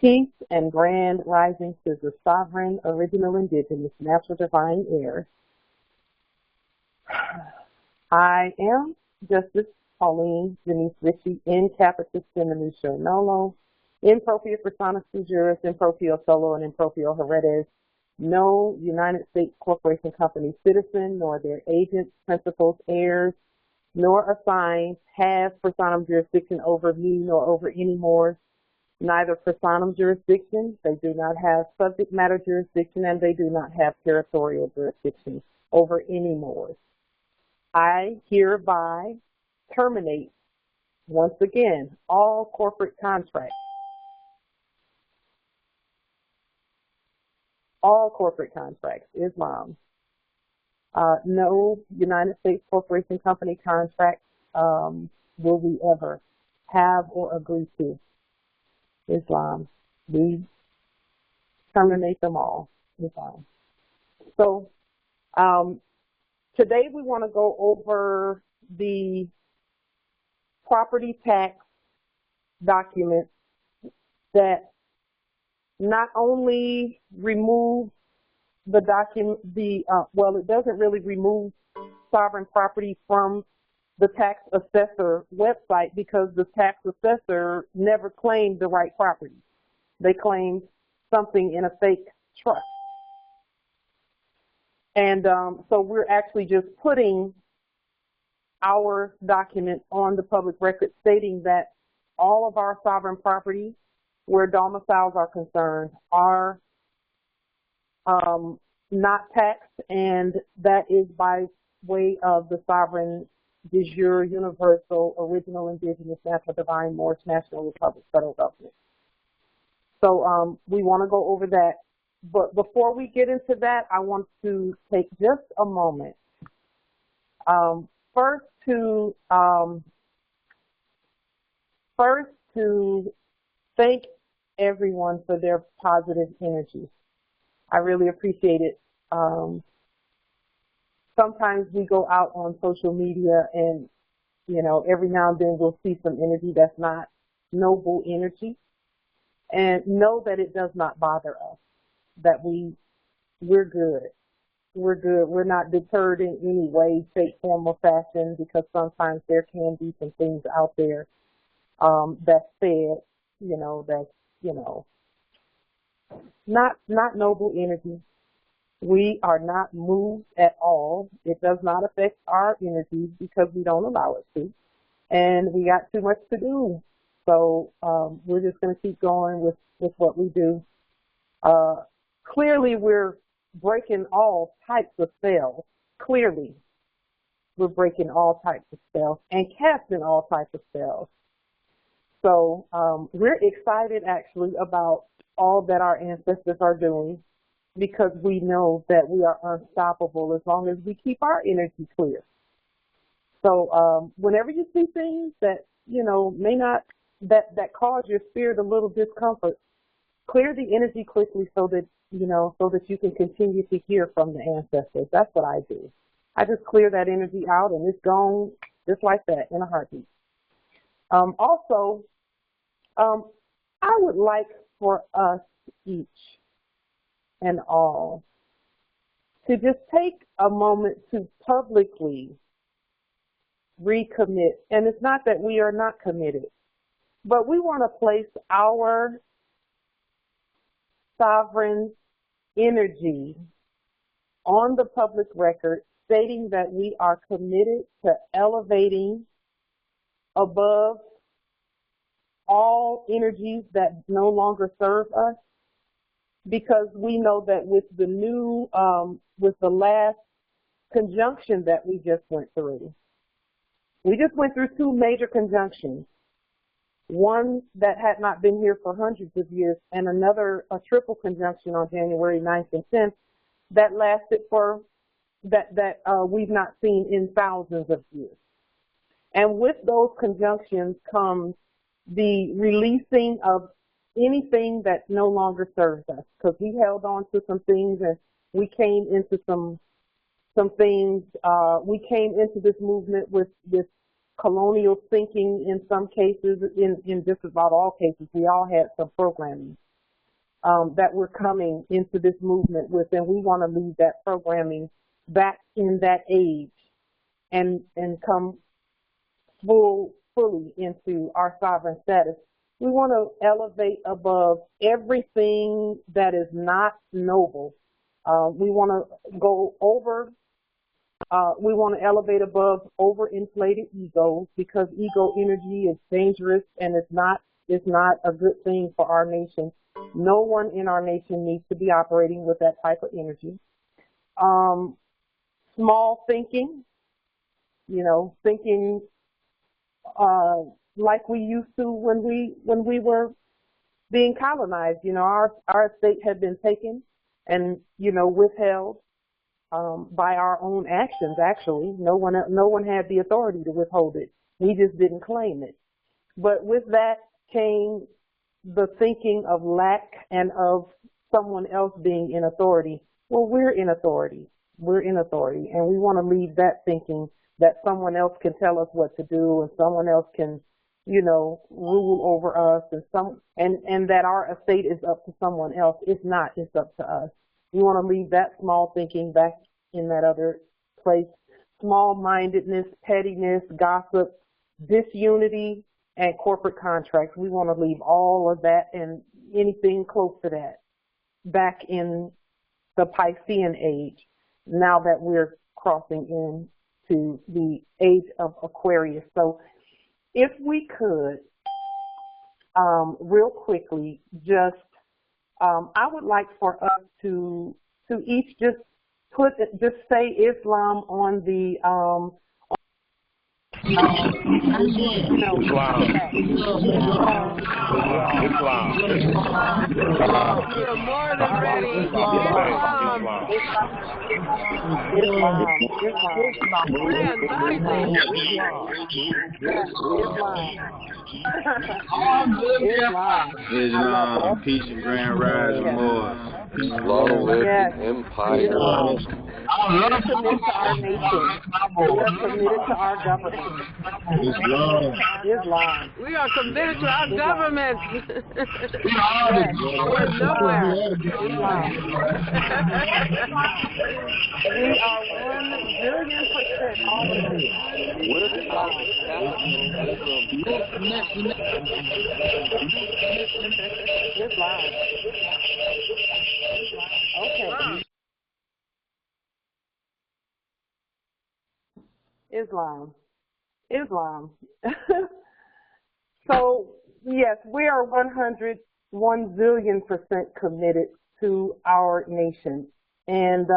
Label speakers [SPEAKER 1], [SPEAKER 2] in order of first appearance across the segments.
[SPEAKER 1] Peace and grand rising to the sovereign, original, indigenous, natural, divine heirs. I am Justice Pauline Denise Ritchie in capitis terminatione nolo, in propria persona sui juris, in proprio solo, and in proprio heredes. No United States Corporation Company citizen, nor their agents, principals, heirs, nor assigned have personam jurisdiction over me nor over any more. Neither personam jurisdiction, they do not have subject matter jurisdiction, and they do not have territorial jurisdiction over any more. I hereby terminate, once again, all corporate contracts. All corporate contracts, Islam. No United States Corporation Company contracts will we ever have or agree to. Islam. We terminate them all. Islam. So today we want to go over the property tax document that not only remove the document, well, it doesn't really remove sovereign property from the tax assessor website, because the tax assessor never claimed the right property. They claimed something in a fake trust. And so we're actually just putting our document on the public record stating that all of our sovereign property, where domiciles are concerned, are not taxed, and that is by way of the sovereign, de jure, universal, original, indigenous, natural, divine, moorishe, national, republic, federal government. So we want to go over that. But before we get into that, I want to take just a moment first to thank everyone for their positive energy. I really appreciate it. Sometimes we go out on social media and, you know, every now and then we'll see some energy that's not noble energy. And know that it does not bother us, that we're good. We're good. We're not deterred in any way, shape, form, or fashion, because sometimes there can be some things out there that's said, you know, that's, you know, not noble energy. We are not moved at all. It does not affect our energy because we don't allow it to. And we got too much to do. So we're just going to keep going with what we do. Clearly, we're breaking all types of spells. Clearly, we're breaking all types of spells and casting all types of spells. So we're excited, actually, about all that our ancestors are doing, because we know that we are unstoppable as long as we keep our energy clear. So whenever you see things that, you know, may not, that cause your spirit a little discomfort, clear the energy quickly so that, you know, so that you can continue to hear from the ancestors. That's what I do. I just clear that energy out and it's gone just like that in a heartbeat. Also, I would like for us each and all to just take a moment to publicly recommit. And it's not that we are not committed, but we want to place our sovereign energy on the public record, stating that we are committed to elevating above all energies that no longer serve us, because we know that with the new, with the last conjunction that we just went through two major conjunctions. One that had not been here for hundreds of years, and another, a triple conjunction on January 9th and 10th that lasted for, that we've not seen in thousands of years. And with those conjunctions comes the releasing of anything that no longer serves us, because we held on to some things and we came into some things. We came into this movement with this colonial thinking in some cases, in just about all cases. We all had some programming. that we're coming into this movement with, and we want to leave that programming back in that age and come fully into our sovereign status. We want to elevate above everything that is not noble. We want to go over, we want to elevate above overinflated egos, because ego energy is dangerous and it's not a good thing for our nation. No one in our nation needs to be operating with that type of energy. Small thinking, thinking like we used to when we were being colonized. Our estate had been taken and withheld by our own actions. Actually, no one had the authority to withhold it. We just didn't claim it. But with that came the thinking of lack and of someone else being in authority. Well, we're in authority. We're in authority, and we want to leave that thinking that someone else can tell us what to do and someone else can, rule over us and that our estate is up to someone else. It's not. It's up to us. We want to leave that small thinking back in that other place. Small-mindedness, pettiness, gossip, disunity, and corporate contracts. We want to leave all of that and anything close to that back in the Piscean age, now that we're crossing into the age of Aquarius. So if we could, real quickly, just, I would like for us to each just say Islam on the,
[SPEAKER 2] Islam.
[SPEAKER 3] You're more than ready.
[SPEAKER 4] Islam, peace and grand rise and more.
[SPEAKER 2] Long live the empire.
[SPEAKER 1] We are committed to our nation. We are committed to our government. Islam.
[SPEAKER 3] We are committed to our government.
[SPEAKER 1] We're
[SPEAKER 3] nowhere.
[SPEAKER 1] Islam. We are 1,000,000,000% all of us. Islam. Okay. Islam. So, yes, we are 1,000,000,000% committed to our nation. And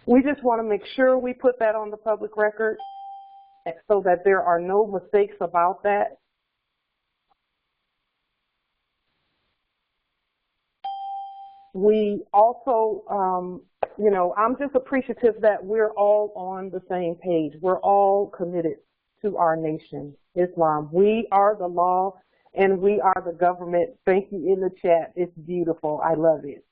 [SPEAKER 1] we just want to make sure we put that on the public record so that there are no mistakes about that. We also, I'm just appreciative that we're all on the same page. We're all committed to our nation, Islam. We are the law and we are the government. Thank you in the chat. It's beautiful. I love it.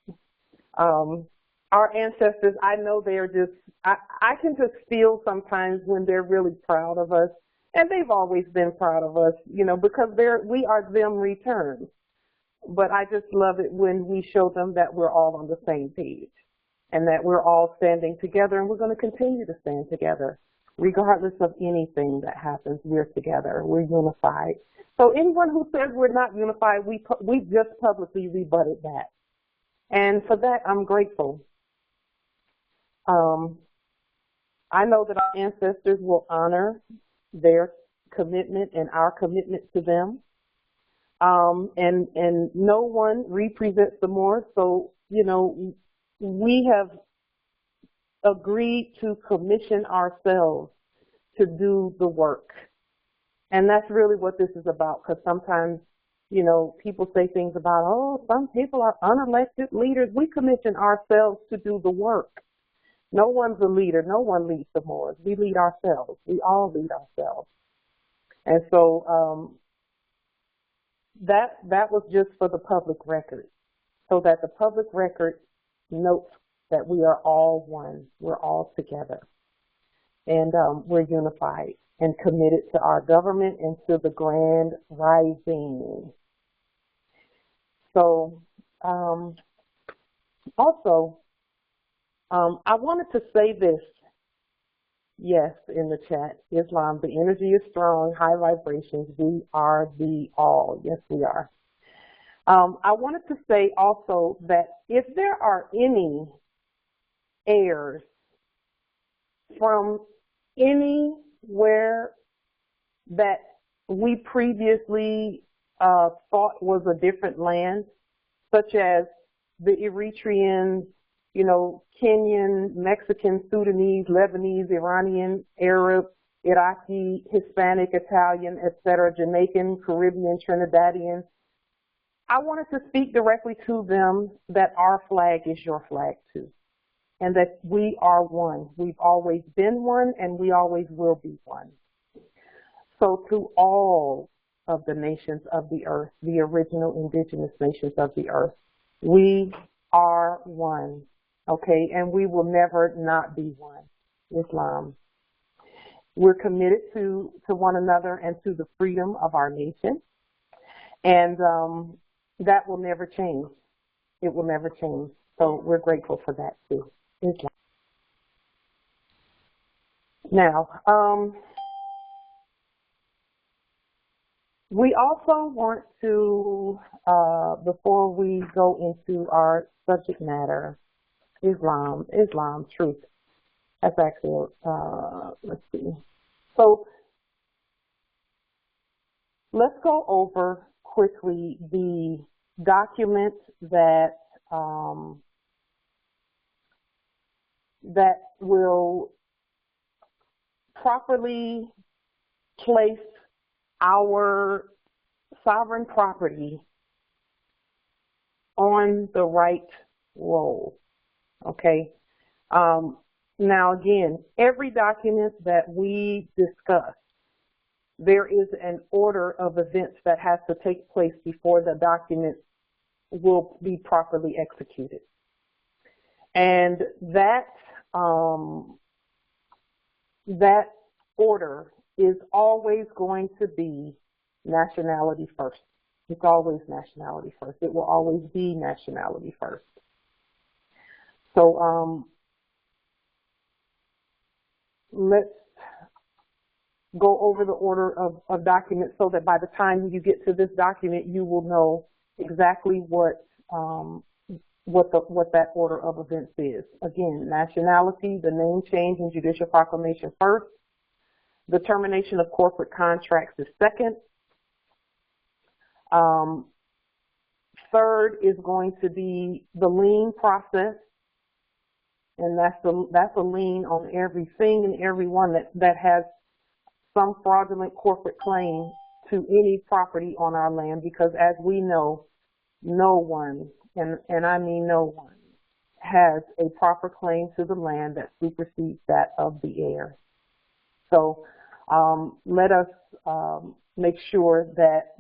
[SPEAKER 1] Our ancestors, I know they're just, I can just feel sometimes when they're really proud of us. And they've always been proud of us, because we are them returned. But I just love it when we show them that we're all on the same page and that we're all standing together, and we're going to continue to stand together. Regardless of anything that happens, we're together. We're unified. So anyone who says we're not unified, we just publicly rebutted that. And for that, I'm grateful. I know that our ancestors will honor their commitment and our commitment to them. And no one represents the Moors, so, we have agreed to commission ourselves to do the work. And that's really what this is about, because sometimes, people say things about, some people are unelected leaders. We commission ourselves to do the work. No one's a leader. No one leads the Moors. We lead ourselves. We all lead ourselves. And so, that was just for the public record, so that the public record notes that we are all one. We're all together. And we're unified and committed to our government and to the grand rising. So Also, I wanted to say this, yes, in the chat. Islam, the energy is strong, high vibrations. We are the all. Yes, we are. I wanted to say also that if there are any heirs from anywhere that we previously thought was a different land, such as the Eritreans, you know, Kenyan, Mexican, Sudanese, Lebanese, Iranian, Arab, Iraqi, Hispanic, Italian, etc., Jamaican, Caribbean, Trinidadian, I wanted to speak directly to them that our flag is your flag too, and that we are one. We've always been one, and we always will be one. So to all of the nations of the earth, the original indigenous nations of the earth, we are one, okay? And we will never not be one. Islam. We're committed to one another and to the freedom of our nation. And that will never change. It will never change. So we're grateful for that too. Islam. Now, we also want to, before we go into our subject matter, Islam, truth. That's actually, let's see. So let's go over quickly the document that that will properly place our sovereign property on the right roll. Okay. Now again, every document that we discuss, there is an order of events that has to take place before the document will be properly executed. And that that order is always going to be nationality first. It's always nationality first. It will always be nationality first. So let's go over the order of documents so that by the time you get to this document, you will know exactly what that order of events is. Again, nationality, the name change and judicial proclamation first. The termination of corporate contracts is second. Third is going to be the lien process, and that's a lien on everything and everyone that has some fraudulent corporate claim to any property on our land, because as we know, no one, and I mean no one, has a proper claim to the land that supersedes that of the heir. So let us make sure that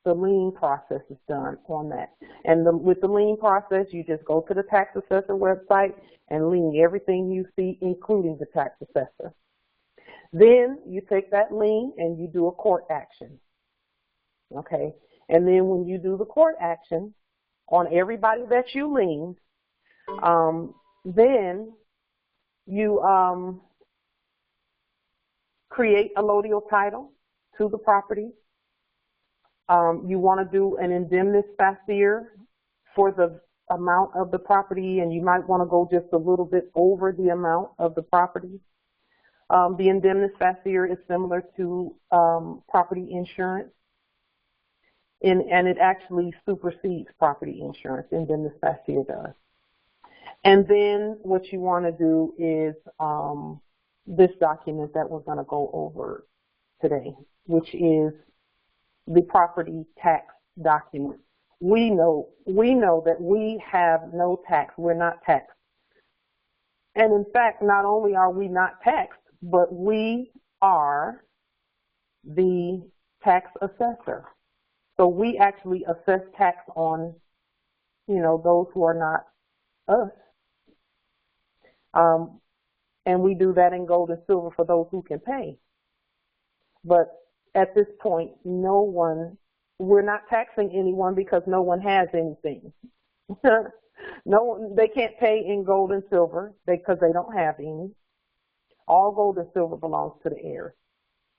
[SPEAKER 1] the lien process is done on that. And with the lien process, you just go to the tax assessor website and lien everything you see, including the tax assessor. Then you take that lien and you do a court action. Okay? And then when you do the court action on everybody that you liened, then you create a allodial title to the property. You want to do an indemnis facere for the amount of the property, and you might want to go just a little bit over the amount of the property. The indemnis facere is similar to property insurance, and it actually supersedes property insurance. Indemnis facere does. And then what you want to do is this document that we're going to go over today, which is the property tax document. We know that we have no tax. We're not taxed. And in fact, not only are we not taxed, but we are the tax assessor. So we actually assess tax on, those who are not us. And we do that in gold and silver for those who can pay. But at this point, we're not taxing anyone because no one has anything. No, they can't pay in gold and silver because they don't have any. All gold and silver belongs to the heirs.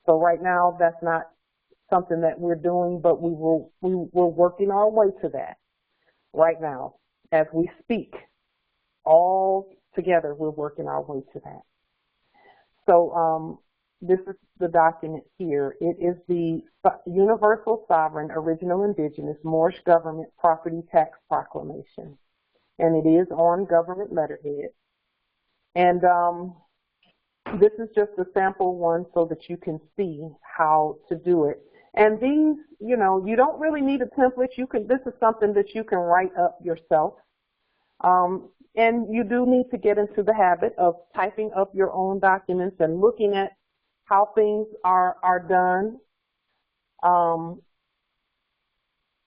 [SPEAKER 1] So right now, that's not something that we're doing, but we're working our way to that right now. As we speak, all together, we're working our way to that. So this is the document here. It is the Universal Sovereign Original Indigenous Moorish Government Property Tax Proclamation. And it is on government letterhead. And this is just a sample one so that you can see how to do it. And these, you know, you don't really need a template. This is something that you can write up yourself. And you do need to get into the habit of typing up your own documents and looking at how things are done.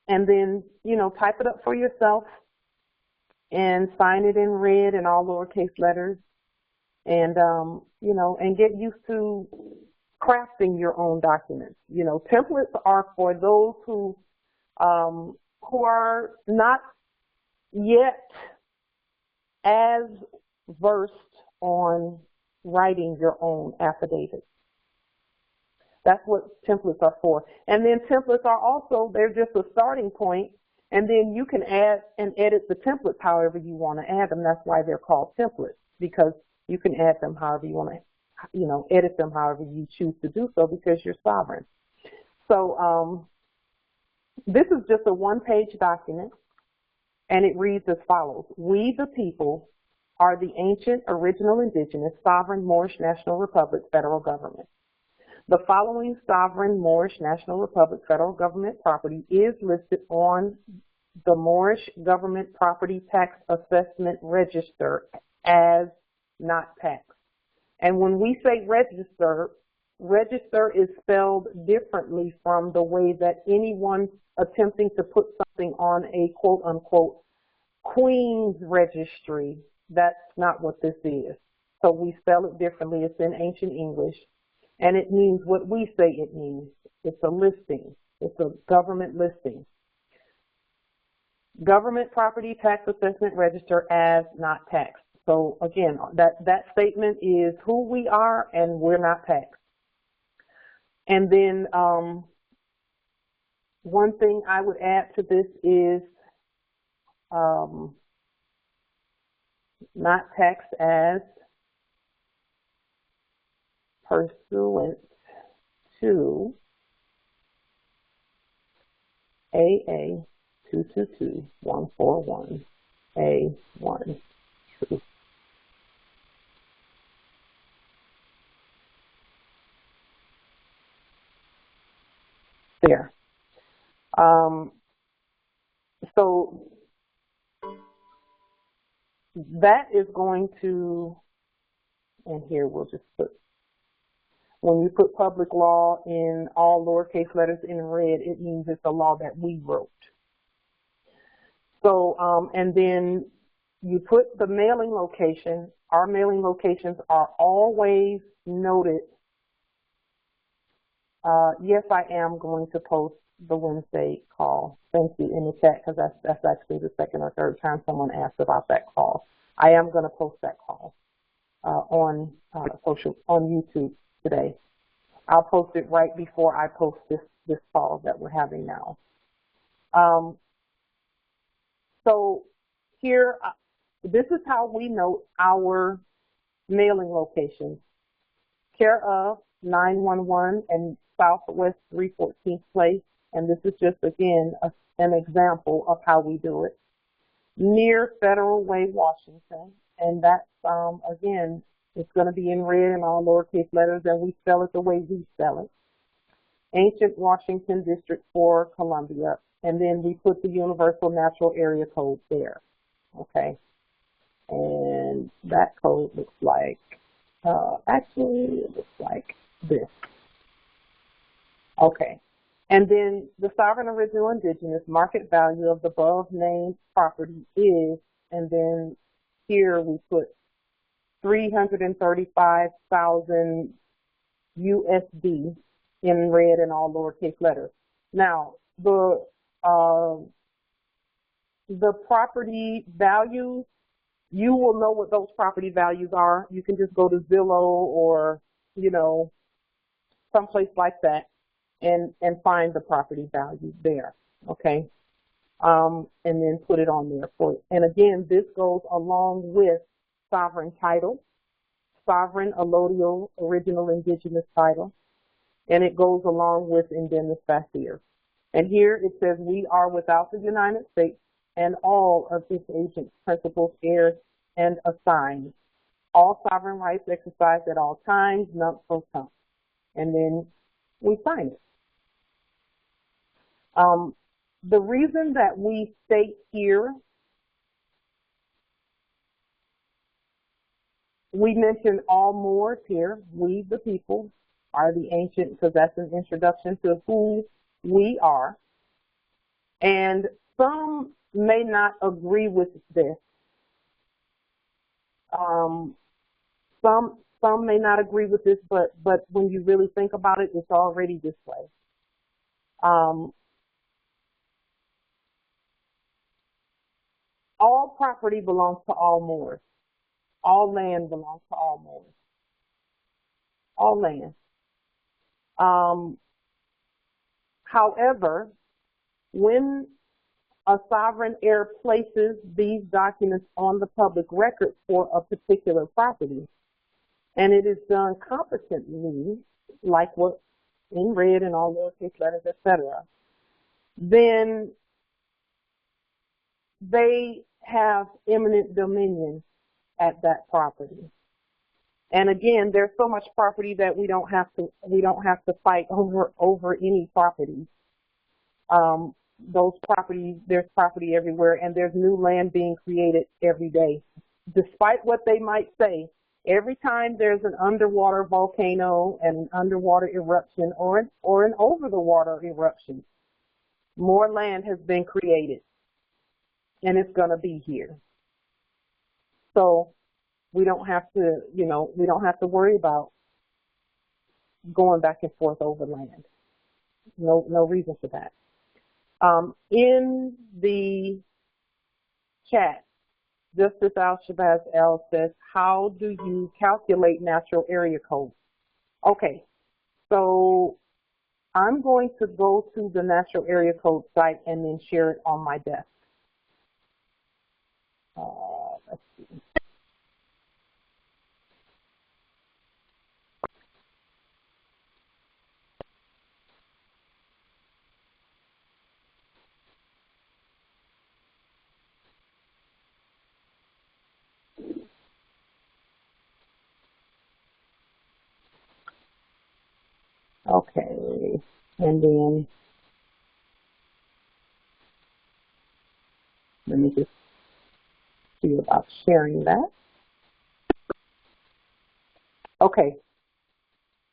[SPEAKER 1] And then, you know, type it up for yourself and sign it in red and all lowercase letters. And, you know, and get used to crafting your own documents. You know, templates are for those who are not yet as versed on writing your own affidavit. That's what templates are for. And then templates are also, they're just a starting point, and then you can add and edit the templates however you want to add them. That's why they're called templates, because you can add them however you want to, you know, edit them however you choose to do so, because you're sovereign. So this is just a one-page document, and it reads as follows. We, the people, are the ancient, original, indigenous, sovereign Moorish National Republic federal government. The following sovereign Moorish National Republic federal government property is listed on the Moorish Government Property Tax Assessment Register as not taxed. And when we say register, register is spelled differently from the way that anyone attempting to put something on a quote-unquote Queen's registry. That's not what this is. So we spell it differently. It's in ancient English, and it means what we say it means. It's a listing. It's a government listing. Government Property Tax Assessment Register as not taxed. So again, that statement is who we are, and we're not taxed. And then one thing I would add to this is not taxed as pursuant to AA 222141 A1 2. There. So that is going to, and here we'll just put, when you put public law in all lowercase letters in red, it means it's a law that we wrote. So, and then you put the mailing location. Our mailing locations are always noted. Yes, I am going to post the Wednesday call. Thank you in the chat, because that's actually the second or third time someone asked about that call. I am going to post that call on YouTube today. I'll post it right before I post this call that we're having now. So here, this is how we note our mailing locations. Care of 911 and Southwest 314th Place, and this is just, again, an example of how we do it. Near Federal Way, Washington, and that's, again, it's going to be in red and all lowercase letters, and we spell it the way we spell it. Ancient Washington, District 4, Columbia, and then we put the universal natural area code there, okay? And that code looks like, actually, it looks like this. Okay, and then the sovereign original indigenous market value of the above named property is, and then here we put 335,000 USD in red and all lowercase letters. Now, the the property values, you will know what those property values are. You can just go to Zillow or, you know, someplace like that and find the property value there, okay? And then put it on there for it. And again, this goes along with sovereign title, sovereign, allodial, original, indigenous title, and it goes along with indemnis facere. And here it says, we are without the United States and all of its agents, principals, heirs, and assigns. All sovereign rights exercised at all times, nunc pro tunc. And then we sign it. The reason that we state here, we mentioned all Moors here. We, the people, are the ancient, because that's an introduction to who we are. And some may not agree with this. Some may not agree with this, but when you really think about it, it's already this way. All property belongs to all Moors. All land belongs to all Moors. All land. However, when a sovereign heir places these documents on the public record for a particular property, and it is done competently, like what in red and all lowercase letters, etc., then they have eminent dominion at that property. And again, there's so much property that we don't have to fight over any property. Those properties, there's property everywhere, and there's new land being created every day. Despite what they might say, every time there's an underwater volcano, an underwater eruption, or an over-the-water eruption, more land has been created, and it's going to be here. So we don't have to, you know, we don't have to worry about going back and forth over land. No reason for that. In the chat, Justice Al-Shabazz L says, how do you calculate natural area code? Okay, so I'm going to go to the natural area code site and then share it on my desk. Let's see. Okay, and then let me just see about sharing that. Okay,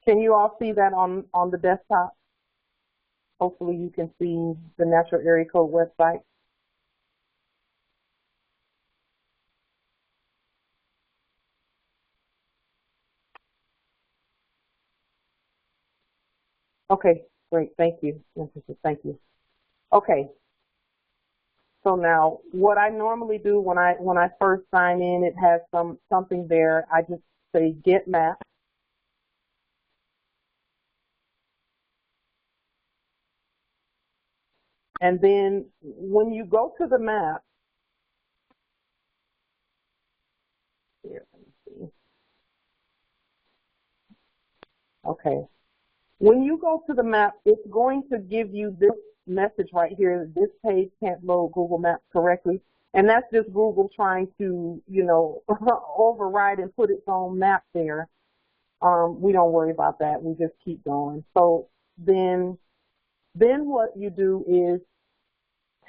[SPEAKER 1] can you all see that on the desktop? Hopefully you can see the natural area code website. Okay, great, thank you. Thank you. Okay, so now what I normally do when I first sign in, it has something there. I just say get map. And then when you go to the map, here, let me see. Okay. When you go to the map, it's going to give you this message right here. This page can't load Google Maps correctly. And that's just Google trying to, you know, override and put its own map there. We don't worry about that. We just keep going. So then what you do is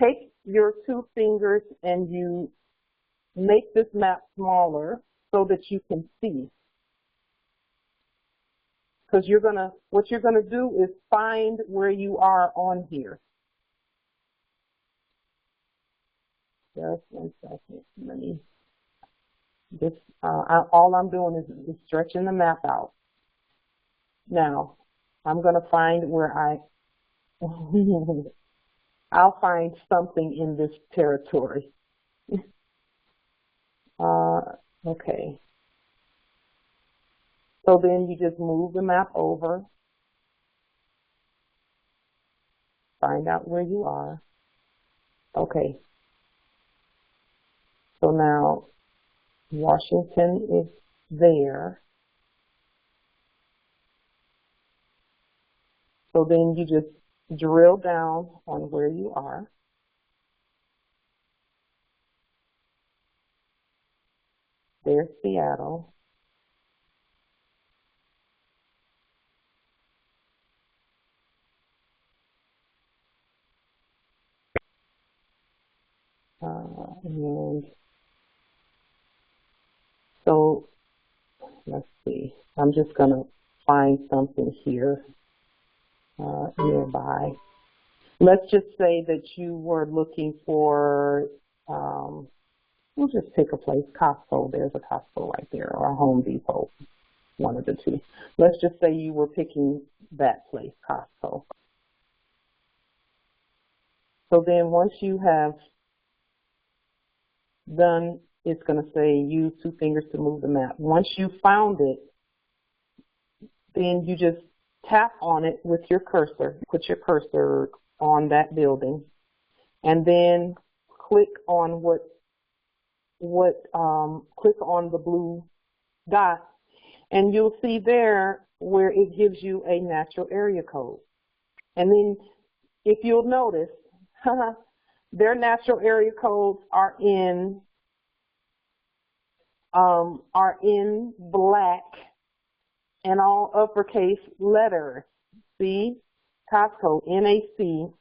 [SPEAKER 1] take your two fingers and you make this map smaller so that you can see. Because what you're gonna do is find where you are on here. Just 1 second. Let me just all I'm doing is stretching the map out. Now I'm gonna find where I'll find something in this territory. Okay. So then you just move the map over, find out where you are. Okay. So now Washington is there. So then you just drill down on where you are. There's Seattle. And so let's see. I'm just going to find something here nearby. Let's just say that you were looking for, we'll just pick a place, Costco. There's a Costco right there, or a Home Depot, one of the two. Let's just say you were picking that place, Costco. So then once you have done, it's going to say use two fingers to move the map. Once you found it, then you just tap on it with your cursor, put your cursor on that building, and then click on click on the blue dot, and you'll see there where it gives you a natural area code. And then if you'll notice, their natural area codes are in black and all uppercase letters. See, Costco, NAC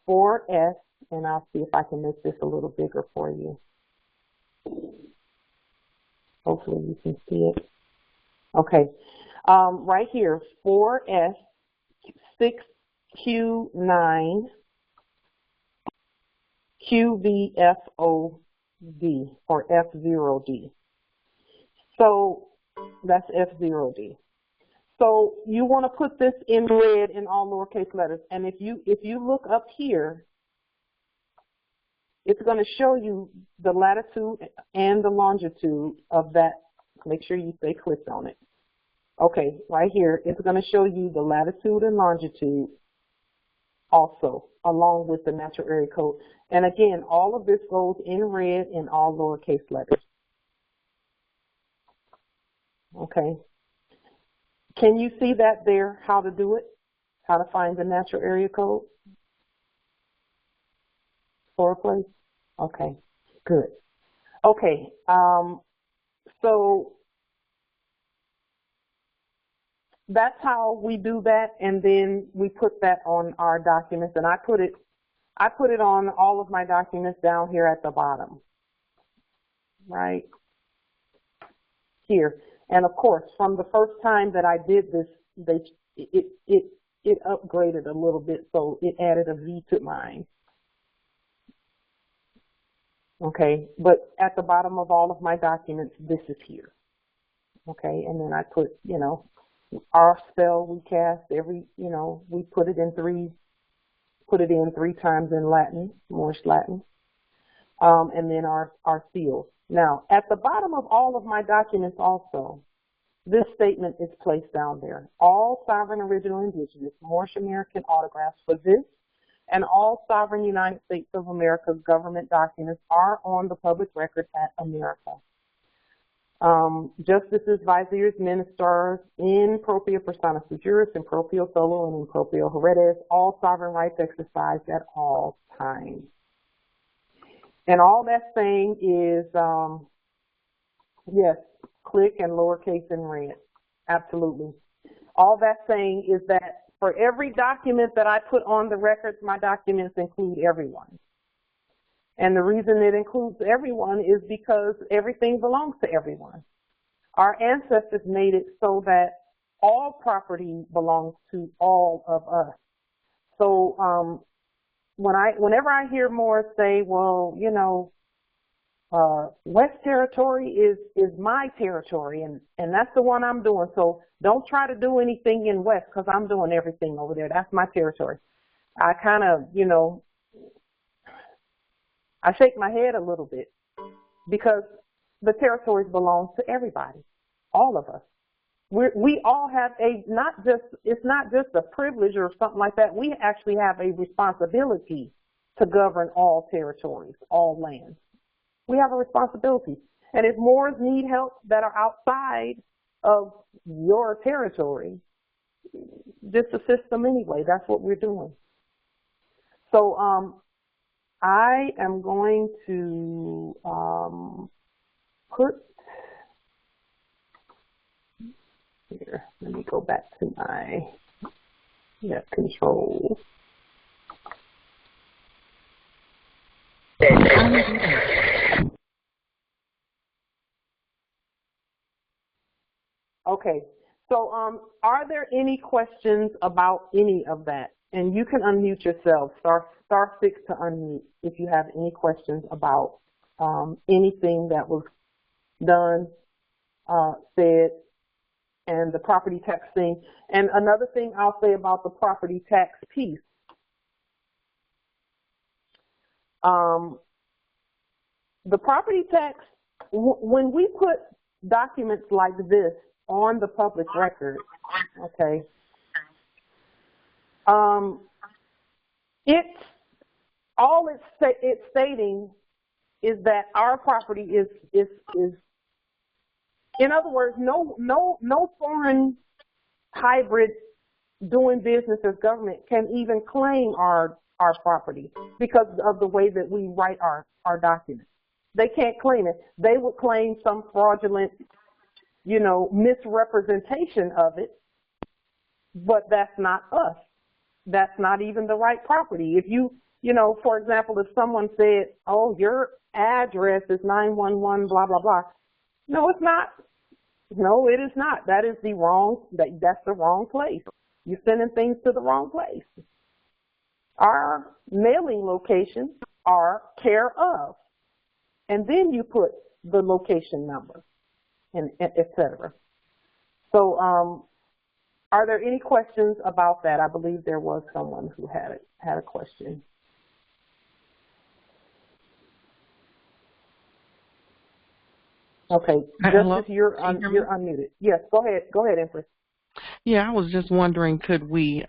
[SPEAKER 1] 4S, and I'll see if I can make this a little bigger for you. Hopefully you can see it. Okay, right here, 4S 6Q9 QVFOD, or F0D. So that's F0D. So you want to put this in red in all lowercase letters. And if you look up here, it's going to show you the latitude and the longitude of that. Make sure you stay clicked on it. Okay, right here, it's going to show you the latitude and longitude also, along with the natural area code. And again, all of this goes in red in all lowercase letters. Okay. Can you see that there, how to do it? How to find the natural area code for a place? Okay, good. Okay, so that's how we do that, and then we put that on our documents, and I put it on all of my documents down here at the bottom, right here. And of course, from the first time that I did this, it upgraded a little bit, so it added a V to mine. Okay, but at the bottom of all of my documents, this is here. Okay, and then I put, you know, our spell we cast every, you know, we put it in three times in Latin, Moorish Latin, and then our seals. Now, at the bottom of all of my documents also, this statement is placed down there. All sovereign, original, indigenous, Moorish American autographs for this and all sovereign United States of America's government documents are on the public record at America. Justices, viziers, ministers, in propria persona sui juris, in proprio solo, and in proprio heredes, all sovereign rights exercised at all times. And all that's saying is, yes, click and lowercase in red. Absolutely. All that's saying is that for every document that I put on the records, my documents include everyone. And the reason it includes everyone is because everything belongs to everyone. Our ancestors made it so that all property belongs to all of us. So whenever I hear Moors say, well, you know, West Territory is my territory, and that's the one I'm doing. So don't try to do anything in West because I'm doing everything over there. That's my territory. I kind of, you know, I shake my head a little bit because the territories belong to everybody, all of us. We all have it's not just a privilege or something like that. We actually have a responsibility to govern all territories, all lands. We have a responsibility. And if Moors need help that are outside of your territory, just assist them anyway. That's what we're doing. So I am going to put here. Let me go back to my control. Okay, so are there any questions about any of that? And you can unmute yourself, star 6 to unmute if you have any questions about anything that was done, said, and the property tax thing. And another thing I'll say about the property tax piece, the property tax, when we put documents like this on the public record, okay, it's stating is that our property is in other words, no foreign hybrid doing business as government can even claim our property because of the way that we write our documents. They can't claim it. They will claim some fraudulent, misrepresentation of it, but that's not us. That's not even the right property. If for example, if someone said, oh, your address is 911, blah, blah, blah. No, it's not. No, it is not. That is that's the wrong place. You're sending things to the wrong place. Our mailing locations are care of. And then you put the location number, and et cetera. So are there any questions about that? I believe there was someone who had a question. Okay, Justice, you're unmuted. Yes, go ahead, Empress.
[SPEAKER 5] Yeah, I was just wondering, could we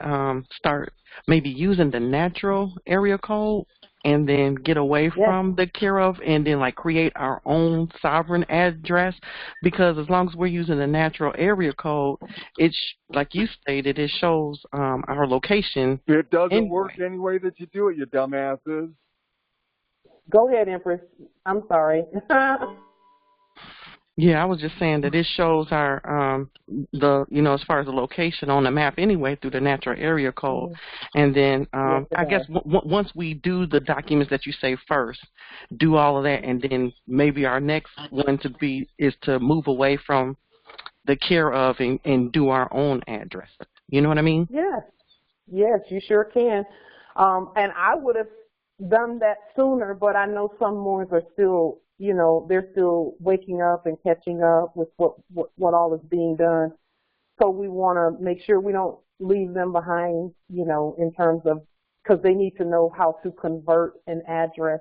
[SPEAKER 5] start maybe using the natural area code and then get away from the care of and then like create our own sovereign address? Because as long as we're using the natural area code, it's like you stated, it shows our location.
[SPEAKER 6] It doesn't work any way that you do it, you dumbasses.
[SPEAKER 1] Go ahead, Empress. I'm sorry.
[SPEAKER 5] Yeah, I was just saying that it shows our as far as the location on the map anyway through the natural area code, and then I guess once we do the documents that you say first, do all of that, and then maybe our next one is to move away from the care of and do our own address. You know what I mean?
[SPEAKER 1] Yes, you sure can. And I would have done that sooner, but I know some Moors are still. They're still waking up and catching up with what all is being done. So we want to make sure we don't leave them behind, in terms of, because they need to know how to convert an address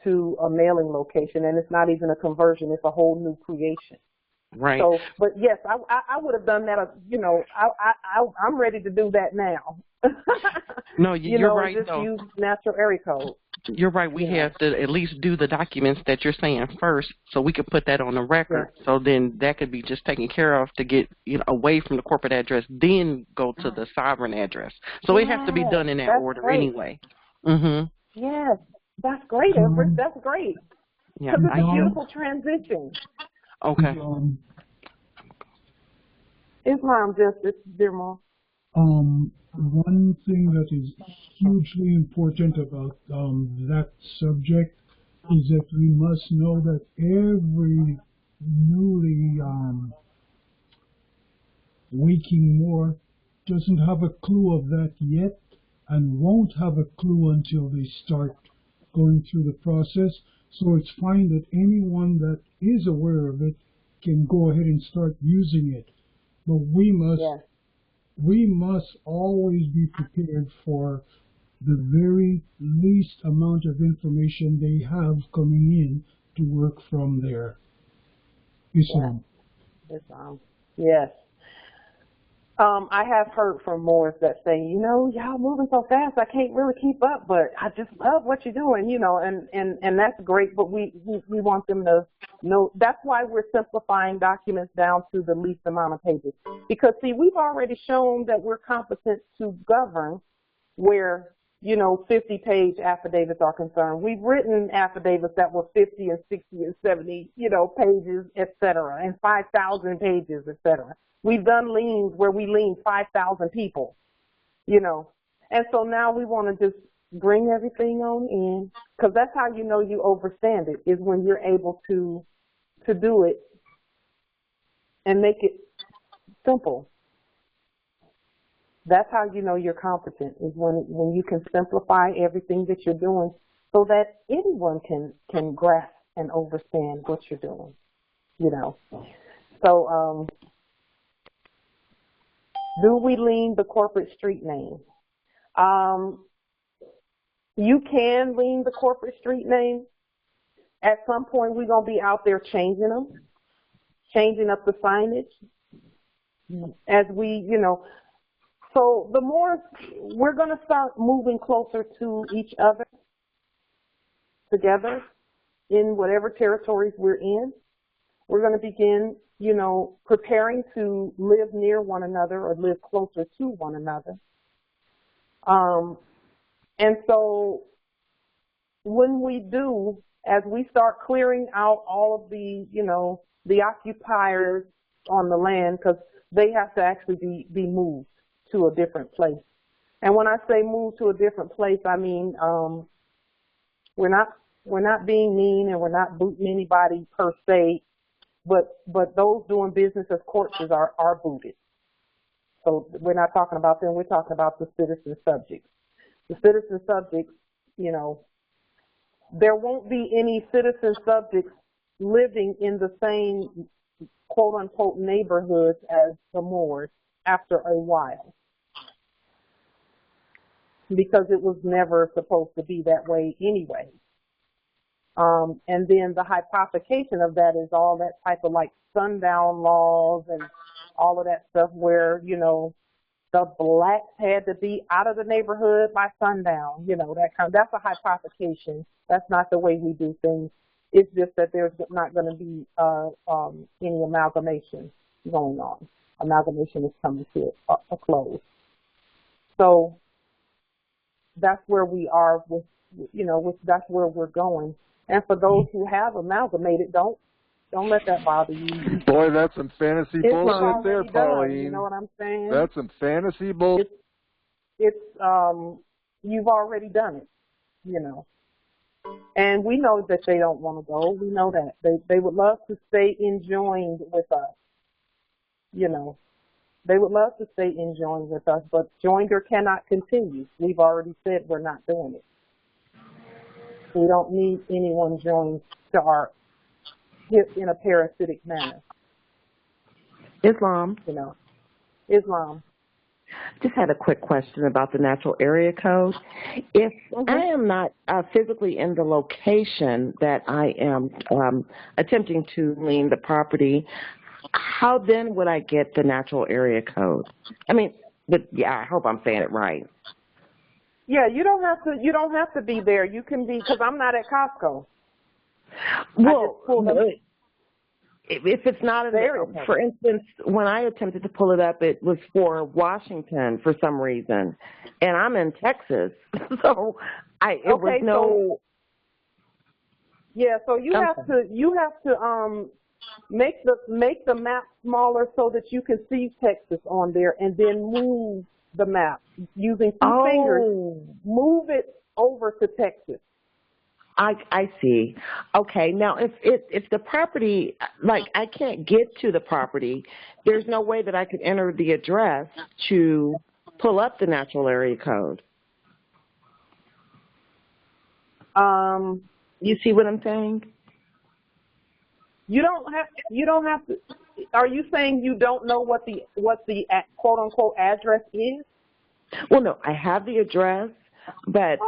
[SPEAKER 1] to a mailing location. And it's not even a conversion, it's a whole new creation.
[SPEAKER 5] Right.
[SPEAKER 1] So, but yes, I would have done that, I'm ready to do that now.
[SPEAKER 5] No, you're right.
[SPEAKER 1] Just use natural area code.
[SPEAKER 5] You're right. We have to at least do the documents that you're saying first, so we could put that on the record. Yeah. So then that could be just taken care of to get away from the corporate address, then go to the sovereign address. So it has to be done in that order anyway.
[SPEAKER 1] Yes, that's great, Empress. That's great.
[SPEAKER 5] Yeah,
[SPEAKER 1] because it's a beautiful transition.
[SPEAKER 5] Okay.
[SPEAKER 1] Islam, Justice, dear Mom.
[SPEAKER 7] One thing that is hugely important about that subject is that we must know that every newly waking Moor doesn't have a clue of that yet and won't have a clue until they start going through the process. So it's fine that anyone that is aware of it can go ahead and start using it. But we must always be prepared for the very least amount of information they have coming in to work from there. Islam.
[SPEAKER 1] Islam. Yes. I have heard from Moors that say, you know, y'all moving so fast, I can't really keep up, but I just love what you're doing, you know, and that's great, but we want them to know. That's why we're simplifying documents down to the least amount of pages. Because, see, we've already shown that we're competent to govern where, you know, 50-page affidavits are concerned. We've written affidavits that were 50 and 60 and 70, you know, pages, et cetera, and 5,000 pages, et cetera. We've done liens where we lien 5,000 people, you know. And so now we want to just bring everything on in, because that's how you know you overstand it, is when you're able to do it and make it simple. That's how you know you're competent, is when you can simplify everything that you're doing so that anyone can grasp and understand what you're doing, you know. So, do we lien the corporate street name? You can lien the corporate street name. At some point, we're going to be out there changing them, changing up the signage as we, you know. So the more we're going to start moving closer to each other together in whatever territories we're in, we're going to begin, you know, preparing to live near one another or live closer to one another. And so when we do, as we start clearing out all of the, you know, the occupiers on the land, because they have to actually be moved to a different place. And when I say move to a different place, I mean we're not being mean and we're not booting anybody per se, but those doing business as courtes are booted. So we're not talking about them, we're talking about the citizen subjects. The citizen subjects, you know, there won't be any citizen subjects living in the same quote-unquote neighborhoods as the Moors after a while, because it was never supposed to be that way anyway. And then the hypothecation of that is all that type of like sundown laws and all of that stuff where, you know, the blacks had to be out of the neighborhood by sundown, you know, that's a hypothecation. That's not the way we do things. It's just that there's not going to be any amalgamation going on. Amalgamation is coming to a close. So that's where we are with, you know, that's where we're going. And for those who have amalgamated, don't let that bother you.
[SPEAKER 6] Boy, that's some fantasy bullshit there, Pauline.
[SPEAKER 1] You know what I'm saying?
[SPEAKER 6] That's some fantasy bullshit.
[SPEAKER 1] It's you've already done it, you know. And we know that they don't want to go. We know that. They would love to stay enjoined with us, you know. They would love to stay enjoined with us, but joinder cannot continue. We've already said we're not doing it. We don't need anyone joined to our hip in a parasitic manner.
[SPEAKER 8] Islam.
[SPEAKER 1] You know, Islam.
[SPEAKER 8] Just had a quick question about the natural area code. If I am not physically in the location that I am attempting to lien the property, how then would I get the natural area code? I mean, but yeah, I hope I'm saying it right.
[SPEAKER 1] Yeah, you don't have to be there. You can be, because I'm not at Costco.
[SPEAKER 8] Well, if it's not for instance, when I attempted to pull it up, it was for Washington for some reason, and I'm in Texas, so it was no.
[SPEAKER 1] Yeah, so you have to make the map smaller so that you can see Texas on there, and then move the map using two fingers. Move it over to Texas.
[SPEAKER 8] I see. Okay. Now, if the property, like I can't get to the property, there's no way that I could enter the address to pull up the natural area code. You see what I'm saying?
[SPEAKER 1] You don't have to. Are you saying you don't know what the quote unquote address is?
[SPEAKER 8] Well, no, I have the address, but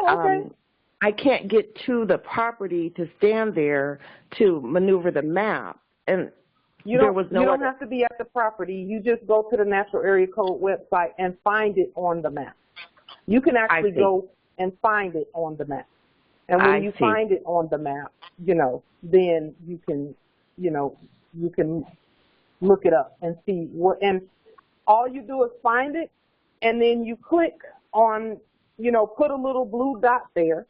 [SPEAKER 8] I can't get to the property to stand there to maneuver the map. And
[SPEAKER 1] you don't have to be at the property. You just go to the Natural Area Code website and find it on the map. You can actually go and find it on the map. And when you find it on the map, then you can, you can look it up and see what, and all you do is find it, and then you click on, put a little blue dot there.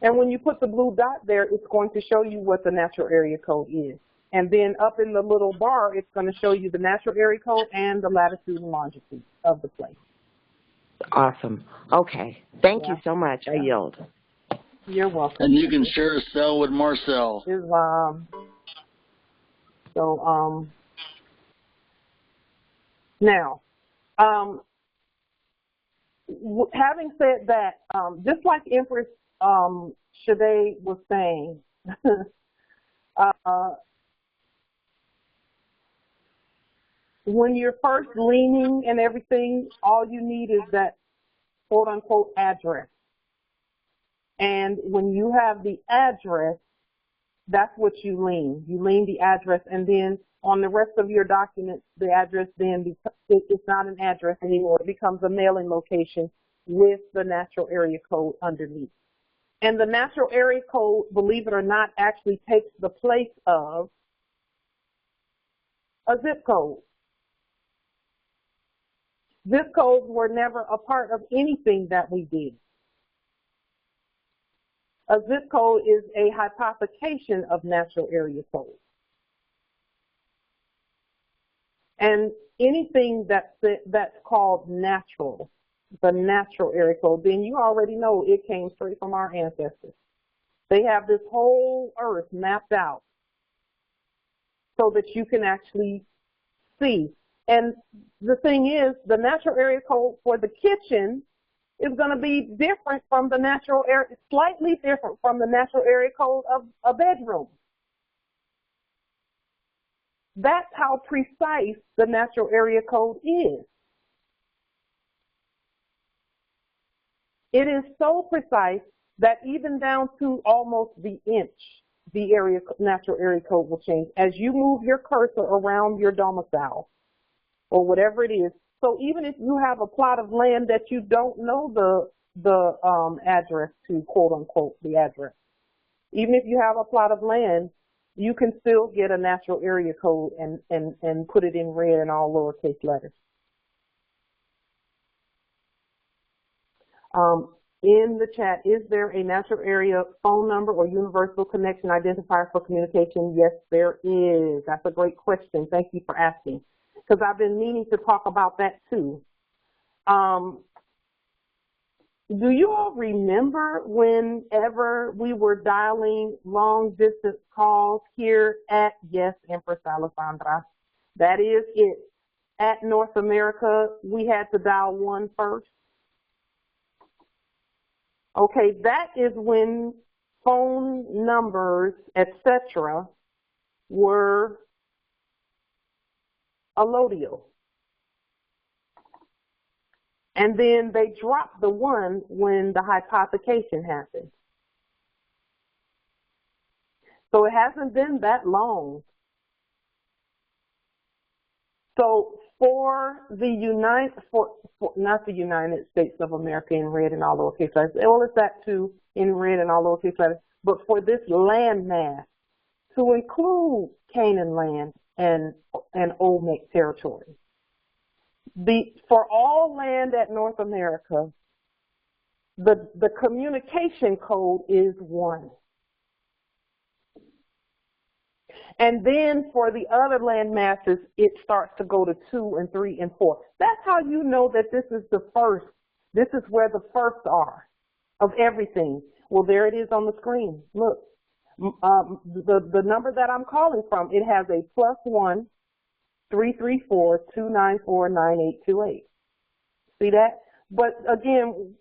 [SPEAKER 1] And when you put the blue dot there, it's going to show you what the natural area code is. And then up in the little bar, it's going to show you the natural area code and the latitude and longitude of the place. Awesome.
[SPEAKER 8] Okay. Thank you so much. I yield.
[SPEAKER 1] You're welcome.
[SPEAKER 9] And you can share a cell with Marcel.
[SPEAKER 1] Now, having said that, just like Empress Shade was saying, when you're first leaning and everything, all you need is that quote-unquote address. And when you have the address, that's what you lean. You lean the address, and then on the rest of your documents, the address then it's not an address anymore. It becomes a mailing location with the natural area code underneath. And the natural area code, believe it or not, actually takes the place of a zip code. Zip codes were never a part of anything that we did. A zip code is a hypothecation of natural area code. And anything that's called natural, the natural area code, then you already know it came straight from our ancestors. They have this whole earth mapped out so that you can actually see. And the thing is, the natural area code for the kitchen is going to be different from the natural area, slightly different from the natural area code of a bedroom. That's how precise the natural area code is. It is so precise that even down to almost the inch, the natural area code will change as you move your cursor around your domicile or whatever it is. So even if you have a plot of land that you don't know the address to, quote unquote, the address, even if you have a plot of land, you can still get a natural area code and put it in red in all lowercase letters. In the chat, is there a natural area phone number or universal connection identifier for communication? Yes, there is. That's a great question. Thank you for asking, because I've been meaning to talk about that too. Do you all remember whenever we were dialing long distance calls here at, yes, Empress Alessandra, that is it, at North America, we had to dial 1 first? Okay, that is when phone numbers, etc., were allodial. And then they dropped the 1 when the hypothecation happened. So it hasn't been that long. So for the not the United States of America in red and all lowercase letters, well, it's that too in red and all lowercase letters, but for this landmass to include Canaan land and Olmec territory. For all land at North America, the communication code is 1. And then for the other land masses, it starts to go to 2 and 3 and 4. That's how you know that this is the first. This is where the firsts are of everything. Well, there it is on the screen. Look, the number that I'm calling from, it has a +1 334 294 9828. See that? But again,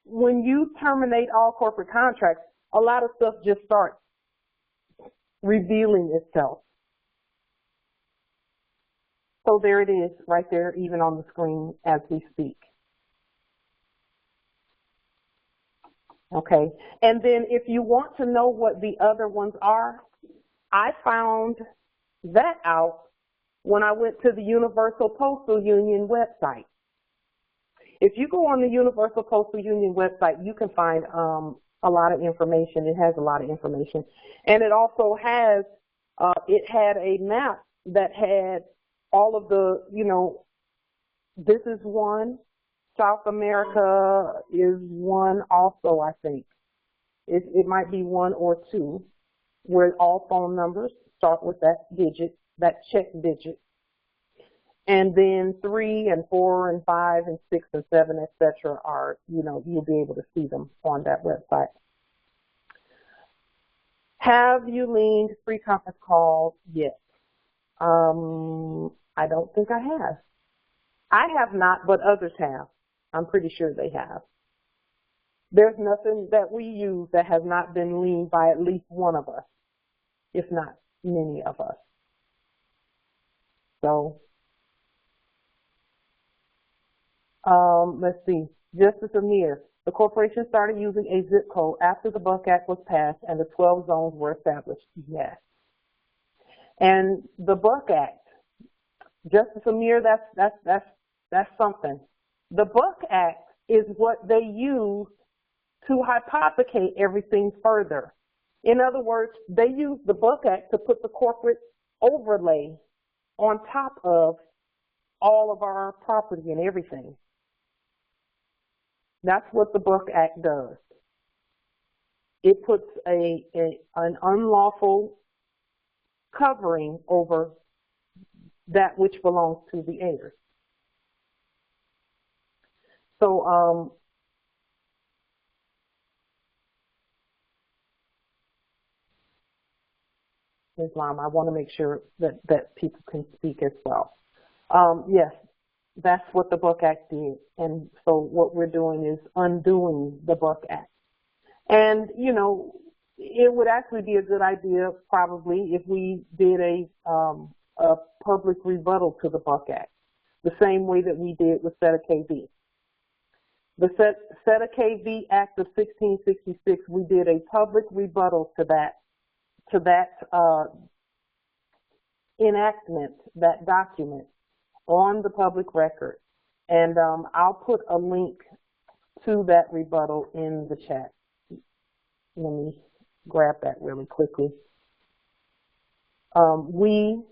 [SPEAKER 1] when you terminate all corporate contracts, a lot of stuff just starts revealing itself. So there it is, right there, even on the screen as we speak. Okay, and then if you want to know what the other ones are, I found that out when I went to the Universal Postal Union website. If you go on the Universal Postal Union website, you can find a lot of information. It has a lot of information. And it also has, it had a map that had all of the, you know, this is one. South America is one also, I think. It might be one or two, where all phone numbers start with that digit, that check digit. And then 3 and 4 and 5 and 6 and 7, etc. are, you know, you'll be able to see them on that website. Have you liened pre-conference calls yet? I don't think I have. I have not, but others have. I'm pretty sure they have. There's nothing that we use that has not been liened by at least one of us, if not many of us. So, let's see. Justice Amir, the corporation started using a zip code after the Buck Act was passed and the 12 zones were established. Yes. And the Buck Act, Justice Amir, that's something. The Buck Act is what they use to hypothecate everything further. In other words, they use the Buck Act to put the corporate overlay on top of all of our property and everything. That's what the Buck Act does. It puts an unlawful covering over that which belongs to the heirs. So, Islam, I want to make sure that people can speak as well. Yes, that's what the Buck Act did. And so what we're doing is undoing the Buck Act. And, you know, it would actually be a good idea probably if we did a public rebuttal to the Buck Act, the same way that we did with SETA KV. The SETA KV Act of 1666, we did a public rebuttal to that enactment, that document, on the public record. And I'll put a link to that rebuttal in the chat. Let me grab that really quickly. We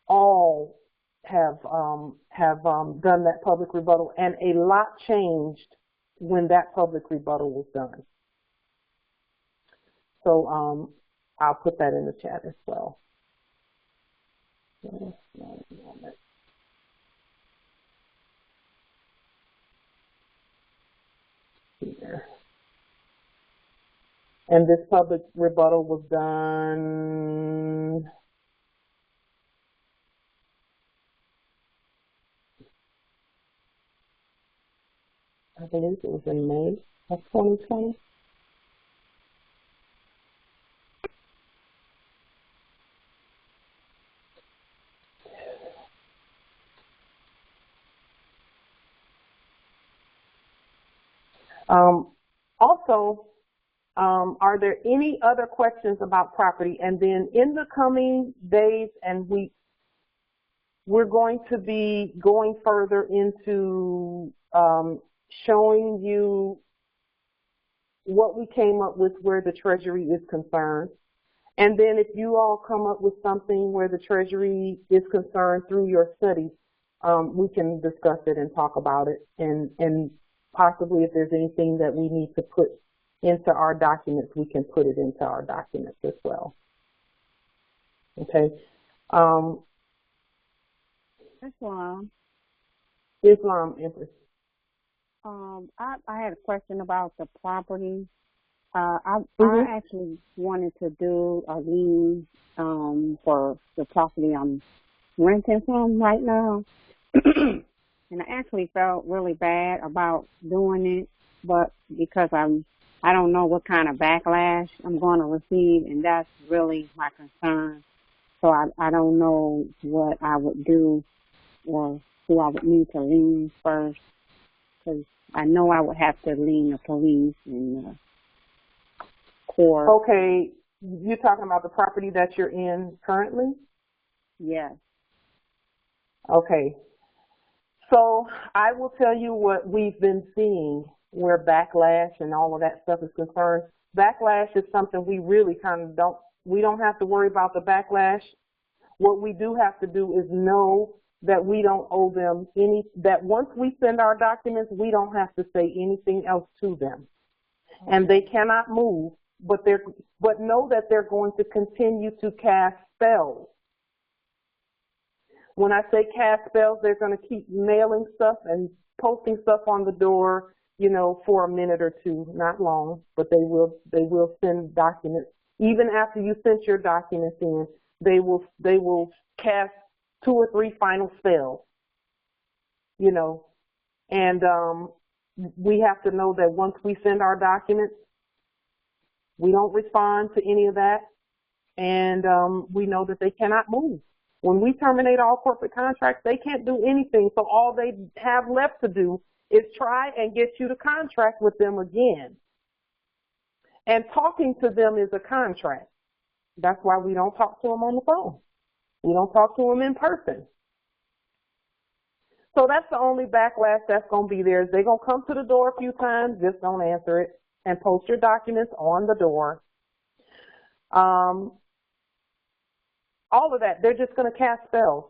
[SPEAKER 1] all have done that public rebuttal, and a lot changed when that public rebuttal was done. So I'll put that in the chat as well. Here. And this public rebuttal was done I believe it was in May of 2020. Also, are there any other questions about property? And then in the coming days and weeks, we're going to be going further into showing you what we came up with where the Treasury is concerned. And then if you all come up with something where the Treasury is concerned through your studies, we can discuss it and talk about it, and possibly if there's anything that we need to put into our documents, we can put it into our documents as well. Okay.
[SPEAKER 10] Islam.
[SPEAKER 1] Islam, Empress.
[SPEAKER 10] I had a question about the property. I actually wanted to do a lien for the property I'm renting from right now. And I actually felt really bad about doing it, but because I don't know what kind of backlash I'm going to receive, and that's really my concern. So I don't know what I would do or who I would need to lien first, because I know I would have to lien the police and court.
[SPEAKER 1] Okay, you're talking about the property that you're in currently?
[SPEAKER 10] Yes.
[SPEAKER 1] Okay. So I will tell you what we've been seeing where backlash and all of that stuff is concerned. Backlash is something we really kind of we don't have to worry about the backlash. What we do have to do is know that we don't owe them that once we send our documents, we don't have to say anything else to them. Okay. And they cannot move, but know that they're going to continue to cast spells. When I say cast spells, they're going to keep mailing stuff and posting stuff on the door, you know, for a minute or two, not long, but they will send documents. Even after you sent your documents in, they will cast 2 or 3 final spells, you know. And we have to know that once we send our documents, we don't respond to any of that, and we know that they cannot move. When we terminate all corporate contracts, they can't do anything. So all they have left to do is try and get you to contract with them again. And talking to them is a contract. That's why we don't talk to them on the phone. We don't talk to them in person. So that's the only backlash that's going to be there. They're going to come to the door a few times, just don't answer it, and post your documents on the door. All of that, they're just going to cast spells.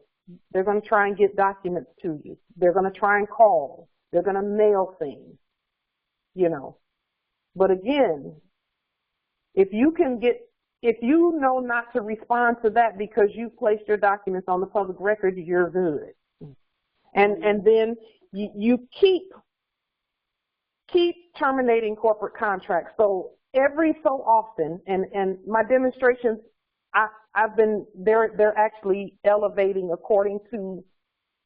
[SPEAKER 1] They're going to try and get documents to you. They're going to try and call. They're going to mail things, you know. But again, if you know not to respond to that because you placed your documents on the public record, you're good. And then you keep terminating corporate contracts. So every so often, and my demonstrations, they're actually elevating according to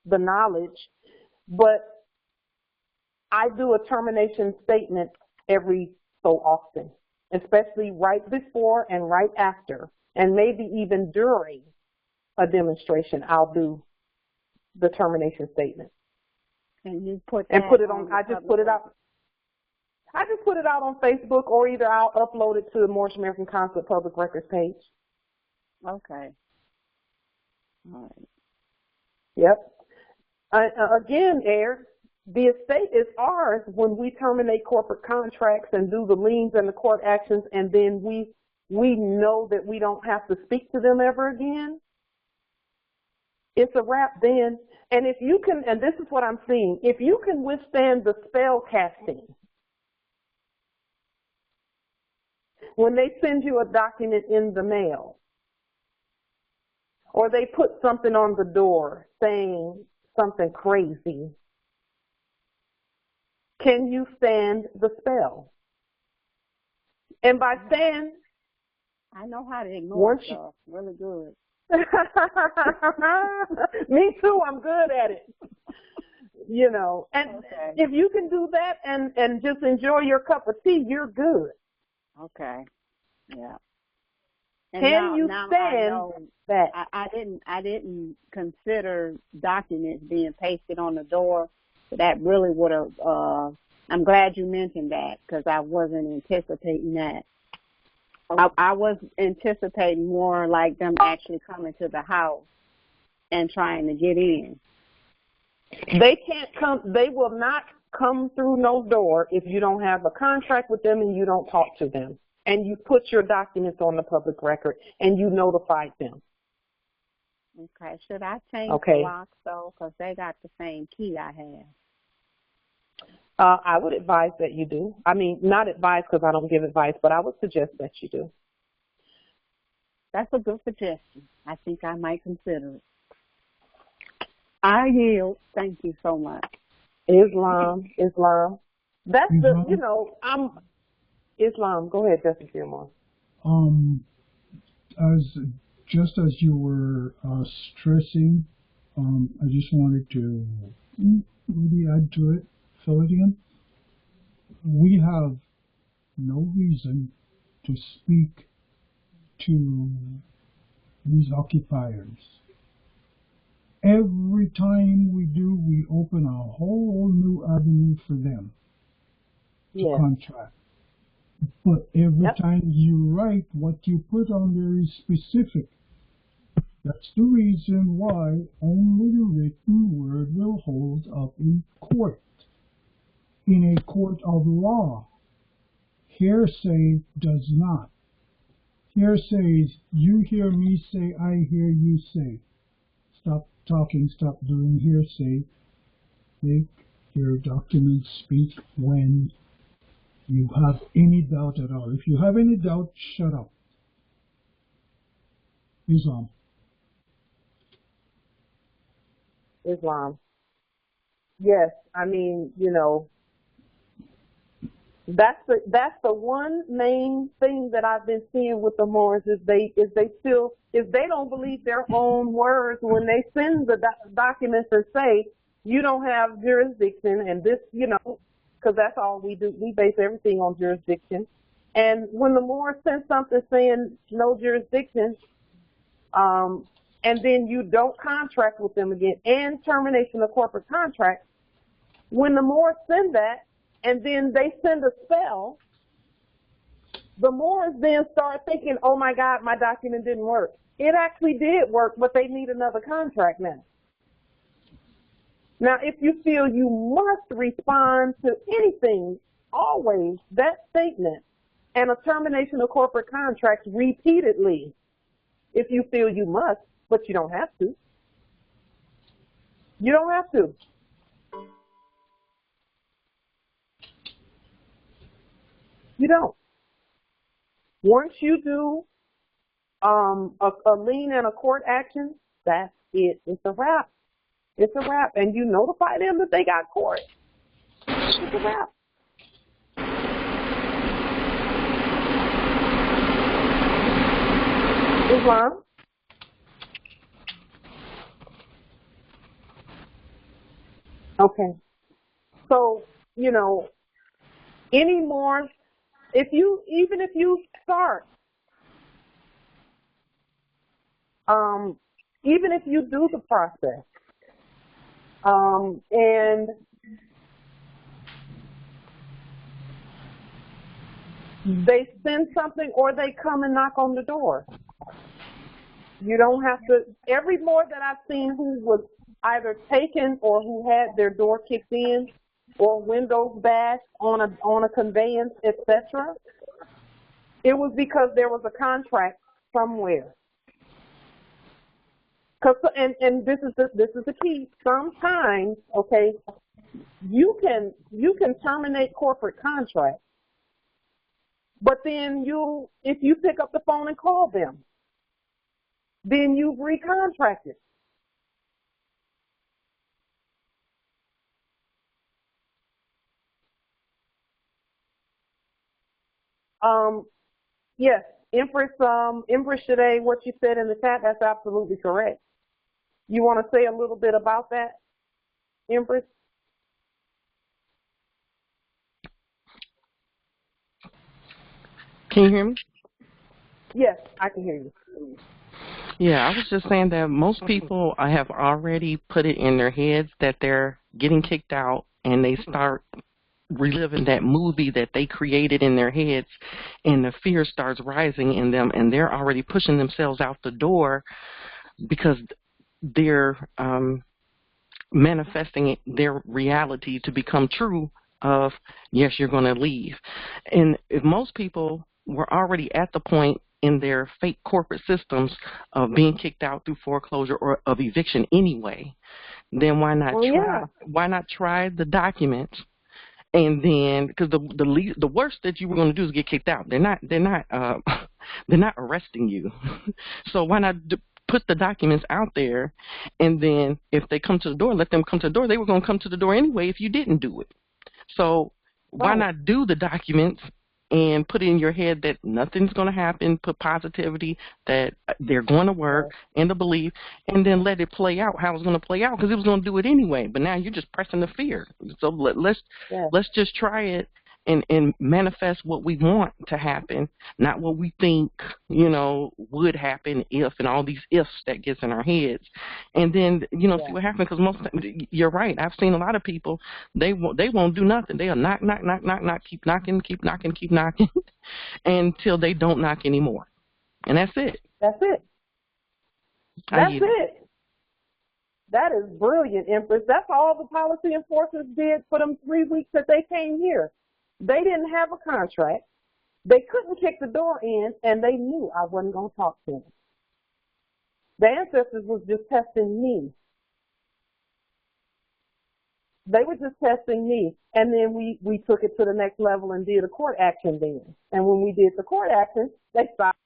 [SPEAKER 1] the knowledge, but I do a termination statement every so often, especially right before and right after, and maybe even during a demonstration, I'll do the termination statement.
[SPEAKER 10] And you put
[SPEAKER 1] it on. I just put it out. I just put it out on Facebook, or either I'll upload it to the Moorish American Consulate Public Records page.
[SPEAKER 10] Okay. All right.
[SPEAKER 1] Yep. Again, the estate is ours when we terminate corporate contracts and do the liens and the court actions, and then we know that we don't have to speak to them ever again. It's a wrap then. And if you can, and this is what I'm seeing, if you can withstand the spell casting, when they send you a document in the mail, or they put something on the door saying something crazy, can you stand the spell? And by stand,
[SPEAKER 10] I know how to ignore stuff really good.
[SPEAKER 1] Me too, I'm good at it. You know, and okay. If you can do that and just enjoy your cup of tea, you're good.
[SPEAKER 10] Okay. Yeah. And
[SPEAKER 1] can you stand that?
[SPEAKER 10] I didn't consider documents being pasted on the door. That really would have, I'm glad you mentioned that because I wasn't anticipating that. I was anticipating more like them actually coming to the house and trying to get in.
[SPEAKER 1] They can't come, they will not come through no door if you don't have a contract with them and you don't talk to them. And you put your documents on the public record and you notified them.
[SPEAKER 10] Okay. Should I change the locks though? Because they got the same key I have.
[SPEAKER 1] I would advise that you do. I mean, not advise because I don't give advice, but I would suggest that you do.
[SPEAKER 10] That's a good suggestion. I think I might consider it. I yield. Thank you so much.
[SPEAKER 1] Islam. That's the, you know, Islam. Go ahead, Justice Gilmore.
[SPEAKER 7] Just as you were stressing, I just wanted to really add to it. Fill it in. We have no reason to speak to these occupiers. Every every time we do, we open a whole new avenue for them to contract. But every time you write, what you put on there is specific. That's the reason why only the written word will hold up in court. In a court of law, hearsay does not. Hearsay is you hear me say, I hear you say. Stop talking, stop doing hearsay. Make your documents speak when you have any doubt at all. If you have any doubt, shut up. Islam.
[SPEAKER 1] Yes, I mean, you know, that's the one main thing that I've been seeing with the Moors is they don't believe their own words when they send the documents and say you don't have jurisdiction and this, you know, because that's all we do. We base everything on jurisdiction. And when the Moors send something saying no jurisdiction, and then you don't contract with them again, and termination of corporate contract, when the Moors send that, and then they send a spell, the Moors then start thinking, oh my God, my document didn't work. It actually did work, but they need another contract now. Now, if you feel you must respond to anything, always that statement and a termination of corporate contracts repeatedly, if you feel you must, but you don't have to. You don't have to. You don't. Once you do a lien and a court action, that's it. It's a wrap. It's a wrap. And you notify them that they got court. It's a wrap. Islam? Okay. So, you know, any more, even if you start, even if you do the process, and they send something or they come and knock on the door, you don't have to, every Moor that I've seen who was either taken or who had their door kicked in or windows bashed on a conveyance, etc., it was because there was a contract somewhere. And this is the key. Sometimes, okay, you can terminate corporate contracts, but then if you pick up the phone and call them, then you've recontracted. Yes, Empress today, what you said in the chat, that's absolutely correct. You want to say a little bit about that, Empress?
[SPEAKER 5] Can you hear me?
[SPEAKER 1] Yes, I can hear you.
[SPEAKER 5] Yeah, I was just saying that most people have already put it in their heads that they're getting kicked out, and they start reliving that movie that they created in their heads, and the fear starts rising in them, and they're already pushing themselves out the door because they're manifesting their reality to become true of, yes, you're going to leave. And if most people were already at the point in their fake corporate systems of being kicked out through foreclosure or of eviction anyway, then why not try the documents? And then, because the worst that you were going to do is get kicked out. They're not arresting you. So why not put the documents out there, and then if they come to the door, let them come to the door. They were going to come to the door anyway if you didn't do it. So why not do the documents and put it in your head that nothing's going to happen, put positivity that they're going to work and the belief, and then let it play out how it's going to play out, because it was going to do it anyway. But now you're just pressing the fear. So let's just try it and manifest what we want to happen, not what we think, would happen if, and all these ifs that gets in our heads. And then, see what happens, because most of the time, you're right. I've seen a lot of people, they won't do nothing. They'll knock, keep knocking, until they don't knock anymore. And that's it.
[SPEAKER 1] That's it. That's it. That is brilliant, Empress. That's all the policy enforcers did for them 3 weeks that they came here. They didn't have a contract. They couldn't kick the door in, and they knew I wasn't going to talk to them. The ancestors was just testing me. They were just testing me. And then we took it to the next level and did a court action then. And when we did the court action, they stopped.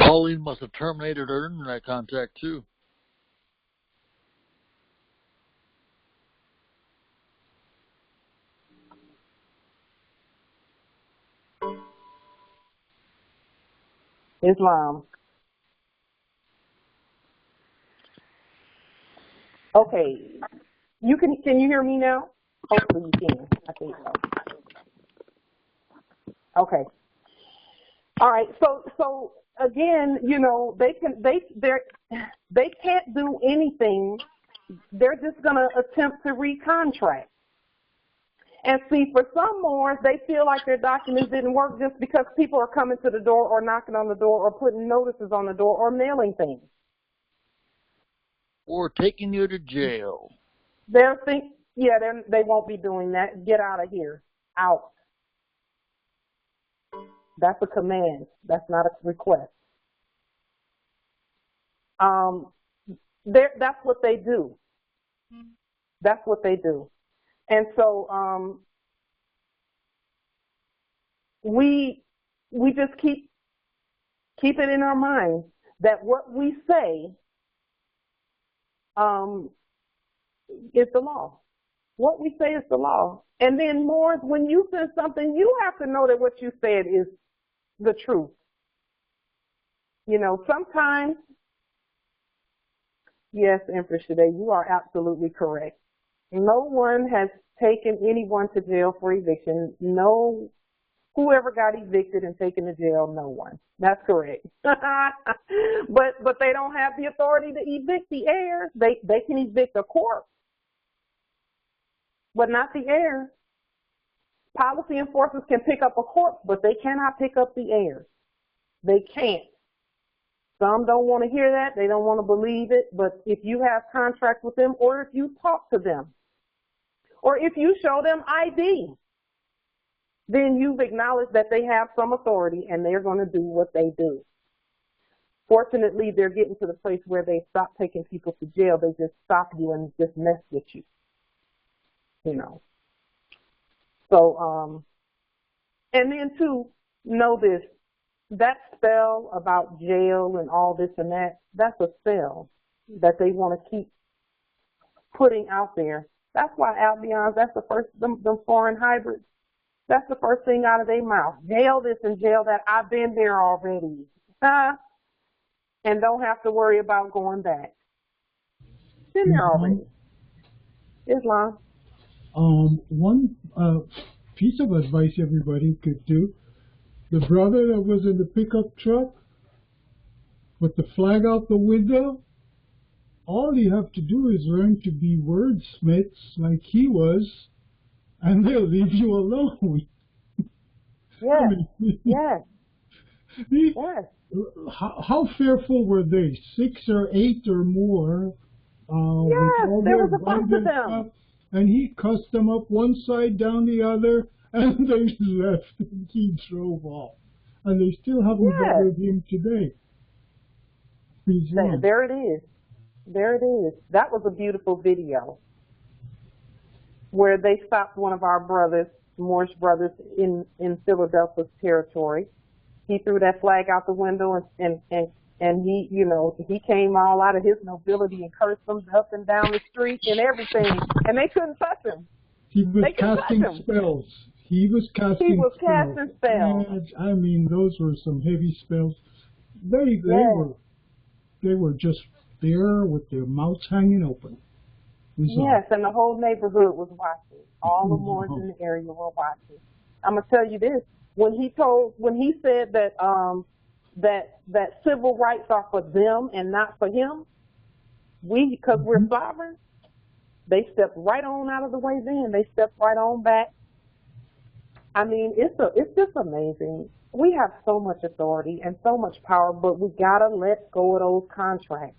[SPEAKER 9] Pauline must have terminated her internet contact too.
[SPEAKER 1] Islam. Okay. Can you hear me now? Hopefully you can. I think so. Okay. All right. So again, they can't do anything. They're just going to attempt to recontract. And see, for some more, they feel like their documents didn't work just because people are coming to the door or knocking on the door or putting notices on the door or mailing things.
[SPEAKER 9] Or taking you to jail.
[SPEAKER 1] They won't be doing that. Get out of here. Out. That's a command. That's not a request. That's what they do. That's what they do. And so we just keep it in our mind that what we say is the law. What we say is the law. And then more, when you say something, you have to know that what you said is the truth. Sometimes, yes, Empress Shade, you are absolutely correct. No one has taken anyone to jail for eviction. No, whoever got evicted and taken to jail, no one. That's correct. But they don't have the authority to evict the heirs. They can evict a corpse, but not the heirs. Policy enforcers can pick up a corpse, but they cannot pick up the heirs. They can't. Some don't want to hear that. They don't want to believe it. But if you have contracts with them, or if you talk to them, or if you show them ID, then you've acknowledged that they have some authority and they're going to do what they do. Fortunately, they're getting to the place where they stop taking people to jail. They just stop you and just mess with you. So, and then too, know this, that spell about jail and all this and that, that's a spell that they want to keep putting out there. That's why Albions, that's the first, them foreign hybrids, that's the first thing out of their mouth. Jail this and jail that. I've been there already. And don't have to worry about going back. Been there already. Islam.
[SPEAKER 7] One piece of advice everybody could do, the brother that was in the pickup truck with the flag out the window, all you have to do is learn to be wordsmiths like he was, and they'll leave you alone.
[SPEAKER 1] Yes. Yes.
[SPEAKER 7] Yes. How fearful were they? 6 or 8 or more.
[SPEAKER 1] Yes, there was a bunch of them.
[SPEAKER 7] Stuff, and he cussed them up one side down the other, and they left, and he drove off. And they still haven't bothered him today.
[SPEAKER 1] There it is. There it is. That was a beautiful video where they stopped one of our brothers, Moorish brothers, in Philadelphia's territory. He threw that flag out the window and he, you know, he came all out of his nobility and cursed them up and down the street and everything, and they couldn't touch him.
[SPEAKER 7] He was casting spells. He was casting spells. I mean, those were some heavy spells. They were just there with their mouths hanging open.
[SPEAKER 1] Yes, and the whole neighborhood was watching. All the Moors in the area were watching. I'm gonna tell you this: when he said that that civil rights are for them and not for him, because we're sovereign, they stepped right on out of the way. Then they stepped right on back. I mean, it's just amazing. We have so much authority and so much power, but we gotta let go of those contracts.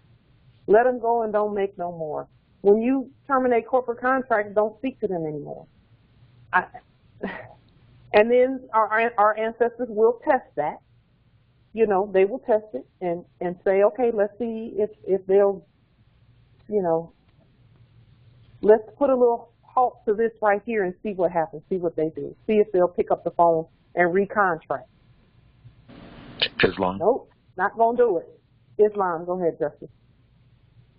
[SPEAKER 1] Let them go and don't make no more. When you terminate corporate contracts, don't speak to them anymore. And then our ancestors will test that. You know, they will test it and say, okay, let's see if they'll, you know, let's put a little halt to this right here and see what happens, see what they do, see if they'll pick up the phone and recontract.
[SPEAKER 11] Islam?
[SPEAKER 1] Nope, not going to do it. Islam, go ahead, Justice.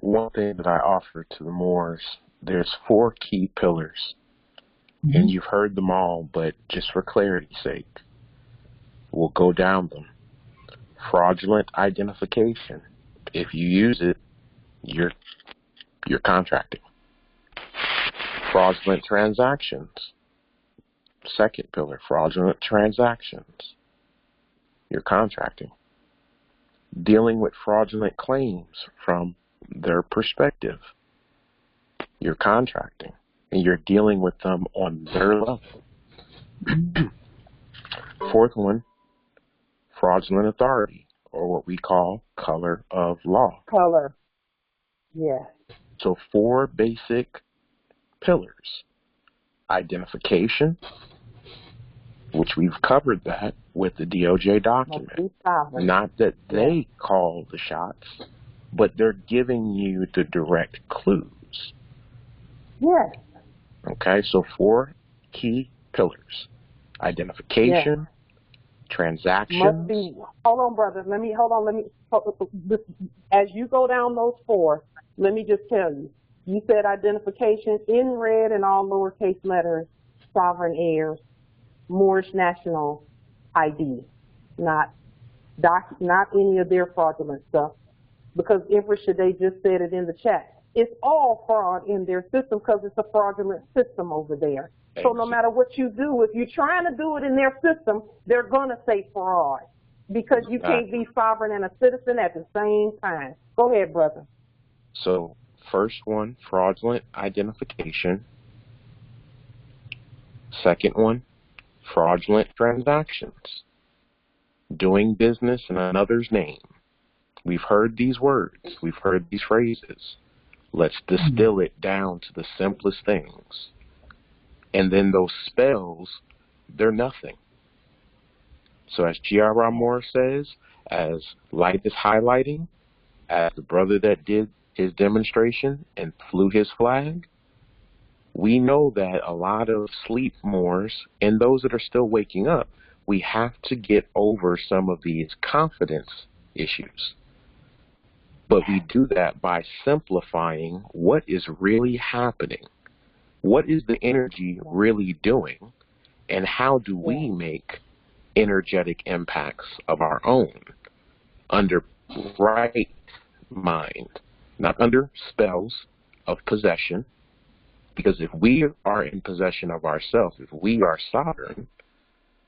[SPEAKER 11] One thing that I offer to the Moors, there's 4 key pillars, and you've heard them all, but just for clarity's sake, we'll go down them. Fraudulent identification. If you use it, you're contracting. Fraudulent transactions. Second pillar, fraudulent transactions. You're contracting. Dealing with fraudulent claims from their perspective. You're contracting. And you're dealing with them on their level. Fourth one, fraudulent authority, or what we call color of law.
[SPEAKER 1] Color. Yes.
[SPEAKER 11] So 4 basic pillars. Identification, which we've covered that with the DOJ document. Not that they call the shots, but they're giving you the direct clues.
[SPEAKER 1] Yes.
[SPEAKER 11] Okay, so 4 key pillars. Identification, transactions.
[SPEAKER 1] Must be. Hold on, brother. As you go down those 4, let me just tell you. You said identification in red and all lowercase letters, sovereign heirs, Moorish national ID, not any of their fraudulent stuff. Because Empress Shade just said it in the chat. It's all fraud in their system because it's a fraudulent system over there. So no matter what you do, if you're trying to do it in their system, they're going to say fraud because you can't be sovereign and a citizen at the same time. Go ahead, brother.
[SPEAKER 11] So first one, fraudulent identification. Second one, fraudulent transactions. Doing business in another's name. We've heard these words. We've heard these phrases. Let's distill it down to the simplest things. And then those spells, they're nothing. So as G.R.R. Moore says, as light is highlighting, as the brother that did his demonstration and flew his flag, we know that a lot of sleep Moors and those that are still waking up, we have to get over some of these confidence issues. But we do that by simplifying what is really happening. What is the energy really doing? And how do we make energetic impacts of our own under right mind, not under spells of possession? Because if we are in possession of ourselves, if we are sovereign,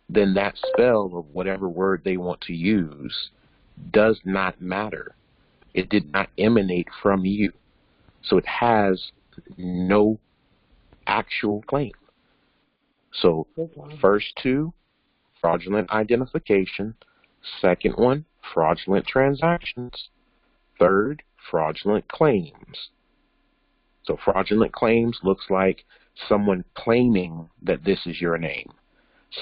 [SPEAKER 11] then that spell of whatever word they want to use does not matter. It did not emanate from you. So it has no actual claim. So first 2, fraudulent identification. Second one, fraudulent transactions. Third, fraudulent claims. So fraudulent claims looks like someone claiming that this is your name.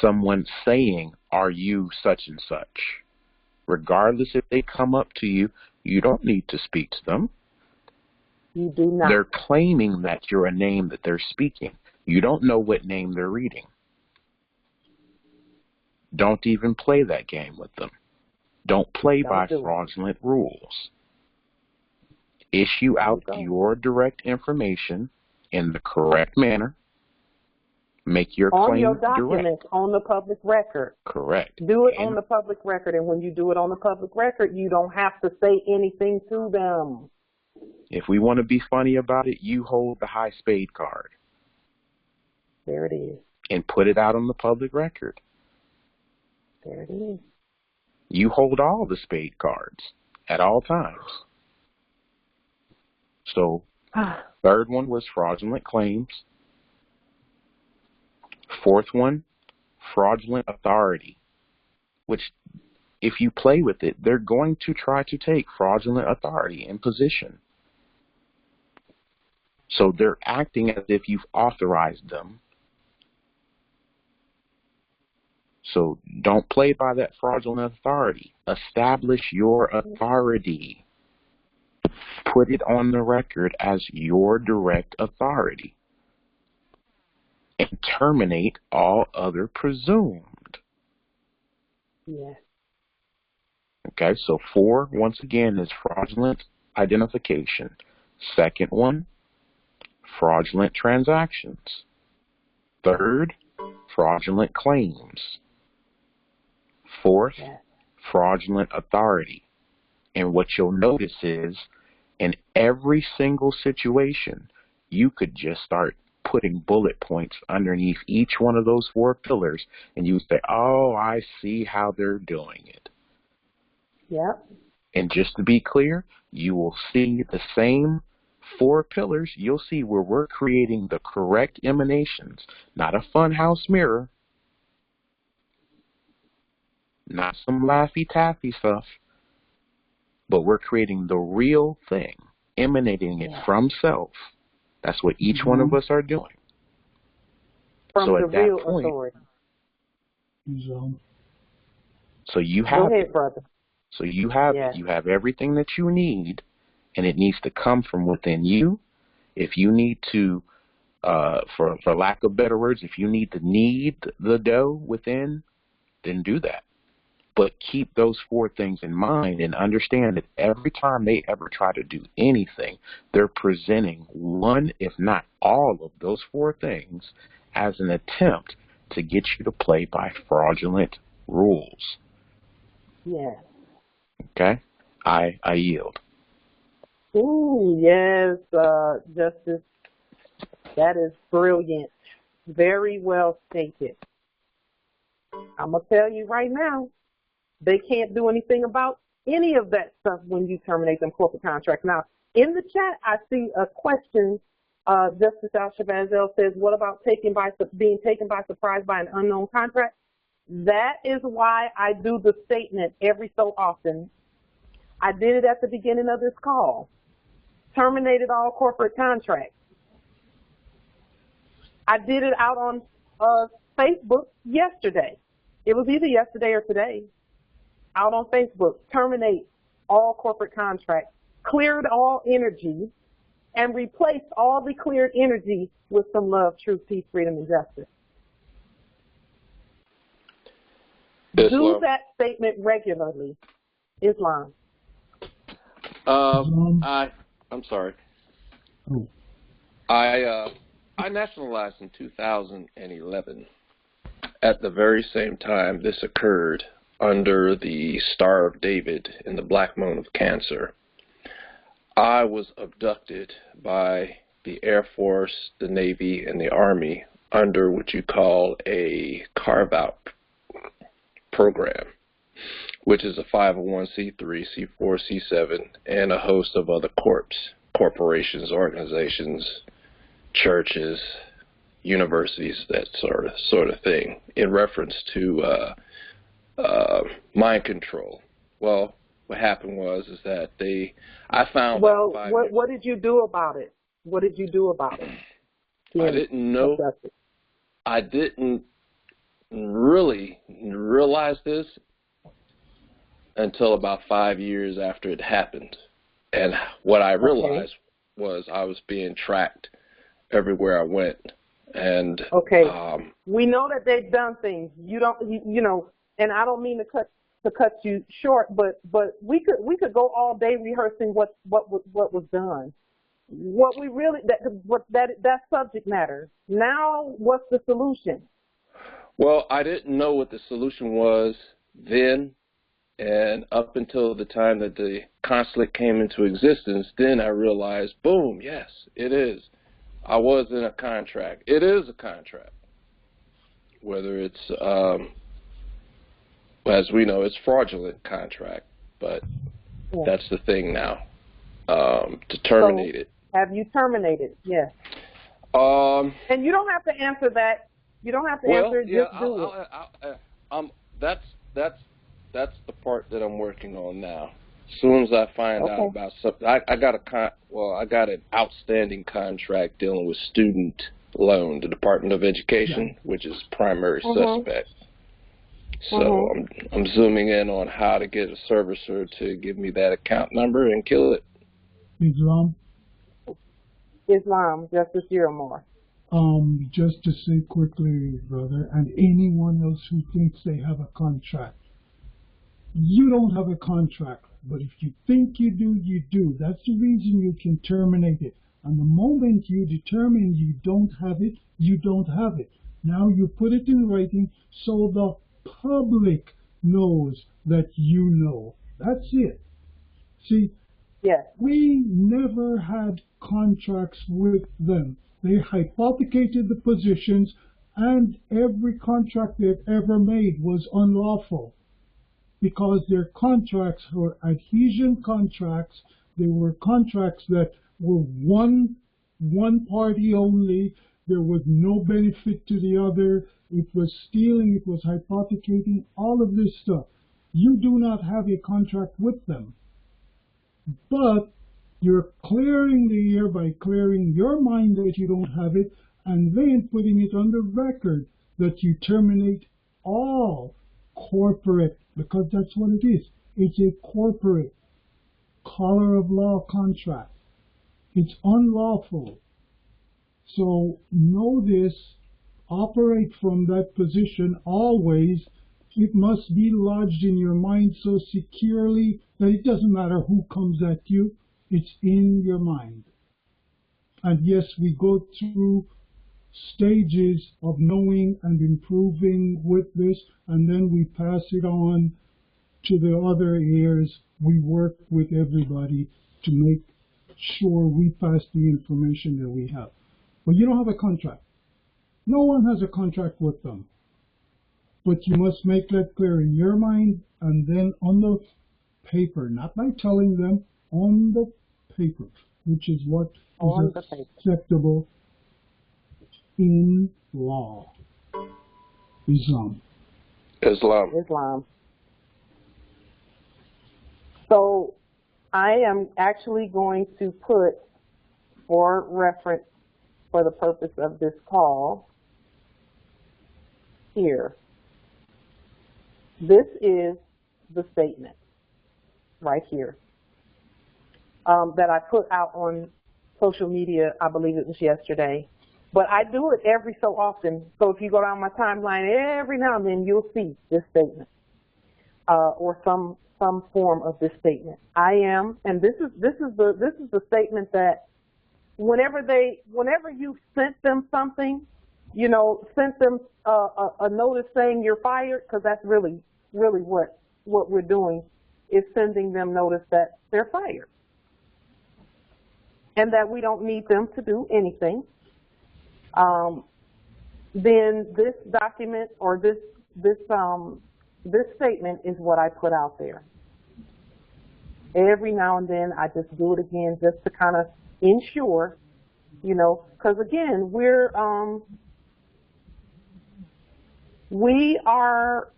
[SPEAKER 11] Someone saying, are you such and such? Regardless if they come up to you, you don't need to speak to them.
[SPEAKER 1] You do not.
[SPEAKER 11] They're claiming that you're a name that they're speaking. You don't know what name they're reading. Don't even play that game with them. Don't play by fraudulent rules. Issue out your direct information in the correct manner. Make your claim
[SPEAKER 1] on your documents,
[SPEAKER 11] direct.
[SPEAKER 1] On the public record.
[SPEAKER 11] Correct.
[SPEAKER 1] Do it on the public record, and when you do it on the public record, you don't have to say anything to them.
[SPEAKER 11] If we want to be funny about it, you hold the high spade card.
[SPEAKER 1] There it is.
[SPEAKER 11] And put it out on the public record.
[SPEAKER 1] There it is.
[SPEAKER 11] You hold all the spade cards at all times. So, third one was fraudulent claims. Fourth one, fraudulent authority, which if you play with it, they're going to try to take fraudulent authority and position. So they're acting as if you've authorized them. So don't play by that fraudulent authority. Establish your authority. Put it on the record as your direct authority. And terminate all other presumed.
[SPEAKER 1] Yes.
[SPEAKER 11] Okay, so 4, once again, is fraudulent identification. Second one, fraudulent transactions. Third, fraudulent claims. Fourth, fraudulent authority. And what you'll notice is, in every single situation, you could just start putting bullet points underneath each one of those 4 pillars, and you say, oh, I see how they're doing it.
[SPEAKER 1] Yep.
[SPEAKER 11] And just to be clear, you will see the same 4 pillars. You'll see where we're creating the correct emanations, not a funhouse mirror, not some Laffy-Taffy stuff, but we're creating the real thing, emanating it from self. That's what each one of us are doing.
[SPEAKER 1] From
[SPEAKER 11] so
[SPEAKER 1] the
[SPEAKER 11] at that
[SPEAKER 1] real
[SPEAKER 11] point,
[SPEAKER 1] authority.
[SPEAKER 11] So you have
[SPEAKER 1] Go ahead, brother.
[SPEAKER 11] So you have everything that you need, and it needs to come from within you. If you need to, for lack of better words, if you need to knead the dough within, then do that. But keep those 4 things in mind and understand that every time they ever try to do anything, they're presenting one, if not all, of those 4 things as an attempt to get you to play by fraudulent rules.
[SPEAKER 1] Yes.
[SPEAKER 11] Okay? I yield.
[SPEAKER 1] Ooh, yes, Justice. That is brilliant. Very well stated. I'm going to tell you right now, they can't do anything about any of that stuff when you terminate them corporate contracts. Now, in the chat, I see a question. Justice Al-Shabazel says, what about being taken by surprise by an unknown contract? That is why I do the statement every so often. I did it at the beginning of this call. Terminated all corporate contracts. I did it out on Facebook yesterday. It was either yesterday or today. Out on Facebook, terminate all corporate contracts, cleared all energy, and replaced all the cleared energy with some love, truth, peace, freedom, and justice. Do that statement regularly. Islam.
[SPEAKER 2] I'm sorry.
[SPEAKER 7] Oh.
[SPEAKER 2] I nationalized in 2011. At the very same time this occurred, under the Star of David in the Black Moon of Cancer, I was abducted by the Air Force, the Navy, and the Army under what you call a carve-out program, which is a 501c3, C4, C7, and a host of other corporations, organizations, churches, universities, that sort of thing, in reference to mind control. Well, what happened was that I found
[SPEAKER 1] Well,
[SPEAKER 2] out
[SPEAKER 1] what did you do about it? What did you do about it?
[SPEAKER 2] I didn't know. I didn't really realize this until about 5 years after it happened. And what I realized was I was being tracked everywhere I went. And
[SPEAKER 1] we know that they've done things. You know, and I don't mean to cut you short, but we could go all day rehearsing what was done. What we really that subject matter. Now, what's the solution?
[SPEAKER 2] Well, I didn't know what the solution was then, and up until the time that the consulate came into existence, then I realized, boom, yes, it is. I was in a contract. It is a contract. Whether it's, as we know, it's fraudulent contract, but that's the thing now, to terminate it.
[SPEAKER 1] Have you terminated? Yes. And you don't have to answer that. You don't have to answer it. Just do it.
[SPEAKER 2] That's the part that I'm working on now. As soon as I find out about something, I got an outstanding contract dealing with student loan, the Department of Education, which is primary suspect. So I'm zooming in on how to get a servicer to give me that account number and kill it.
[SPEAKER 1] Islam, Justice Jure.
[SPEAKER 7] Just to say quickly, brother, and anyone else who thinks they have a contract, you don't have a contract, but if you think you do, you do. That's the reason you can terminate it. And the moment you determine you don't have it, you don't have it. Now you put it in writing so the public knows that you know. That's it. See, we never had contracts with them. They hypothecated the positions, and every contract they've ever made was unlawful because their contracts were adhesion contracts. They were contracts that were one party only. There was no benefit to the other. It was stealing. It was hypothecating. All of this stuff. You do not have a contract with them. But you're clearing the air by clearing your mind that you don't have it, and then putting it on the record that you terminate all corporate, because that's what it is. It's a corporate collar of law contract. It's unlawful. So know this, operate from that position always. It must be lodged in your mind so securely that it doesn't matter who comes at you. It's in your mind. And yes, we go through stages of knowing and improving with this, and then we pass it on to the other heirs. We work with everybody to make sure we pass the information that we have. But you don't have a contract. No one has a contract with them. But you must make that clear in your mind, and then on the paper, not by telling them, on the paper, which is what is acceptable in law. Islam.
[SPEAKER 1] So I am actually going to put, for reference, for the purpose of this call, here. This is the statement right here that I put out on social media. I believe it was yesterday. But I do it every so often. So if you go down my timeline, every now and then you'll see this statement or some form of this statement. I am, and this is the statement that whenever you sent them something, you know, sent them a notice saying you're fired, because that's really what we're doing, is sending them notice that they're fired and that we don't need them to do anything. Then this document or this statement is what I put out there. Every now and then I just do it again just to kind of ensure, you know, because again, we are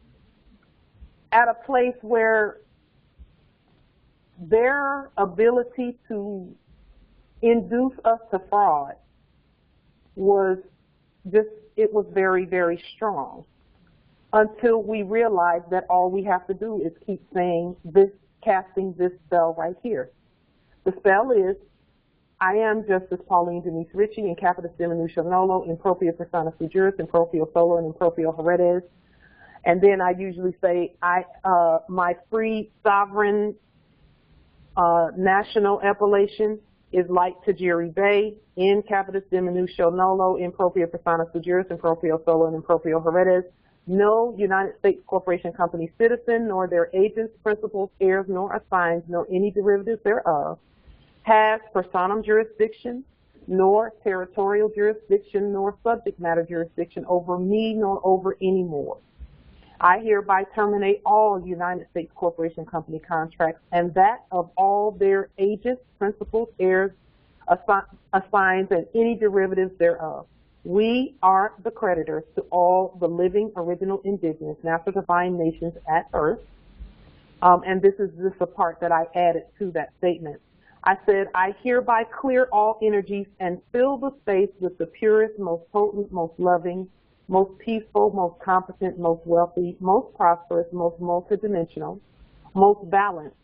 [SPEAKER 1] at a place where their ability to induce us to fraud was just, it was very, very strong, until we realized that all we have to do is keep saying this, casting this spell right here. The spell is, I am Justice Pauline Denise Ritchie, in capitis diminution nolo, in propria persona sui juris, in proprio solo, and in proprio heredes. And then I usually say, my free sovereign national appellation is like to Jerry Bay, in capitis diminution nolo, in propria persona sui juris, in proprio solo, and in proprio heredes. No United States corporation company citizen, nor their agents, principals, heirs, nor assigns, nor any derivatives thereof, has personam jurisdiction, nor territorial jurisdiction, nor subject matter jurisdiction over me, nor over any more. I hereby terminate all United States corporation company contracts, and that of all their agents, principals, heirs, assigns, and any derivatives thereof. We are the creditors to all the living, original, indigenous, natural, divine nations at earth. And this is just a part that I added to that statement. I said, I hereby clear all energies and fill the space with the purest, most potent, most loving, most peaceful, most competent, most wealthy, most prosperous, most multidimensional, most balanced,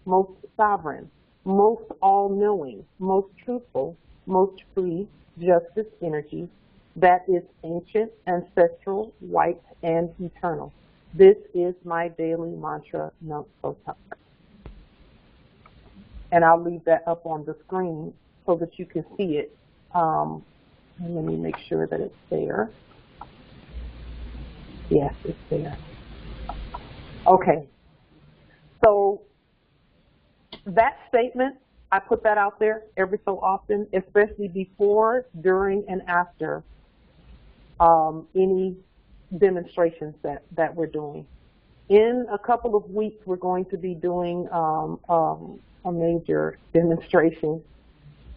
[SPEAKER 1] most sovereign, most all-knowing, most truthful, most free, justice energy that is ancient, ancestral, white, and eternal. This is my daily mantra, Nunc Protup. And I'll leave that up on the screen so that you can see it. Let me make sure that it's there. Yes, it's there. Okay. So that statement, I put that out there every so often, especially before, during, and after any demonstrations that we're doing. In a couple of weeks, we're going to be doing a major demonstration,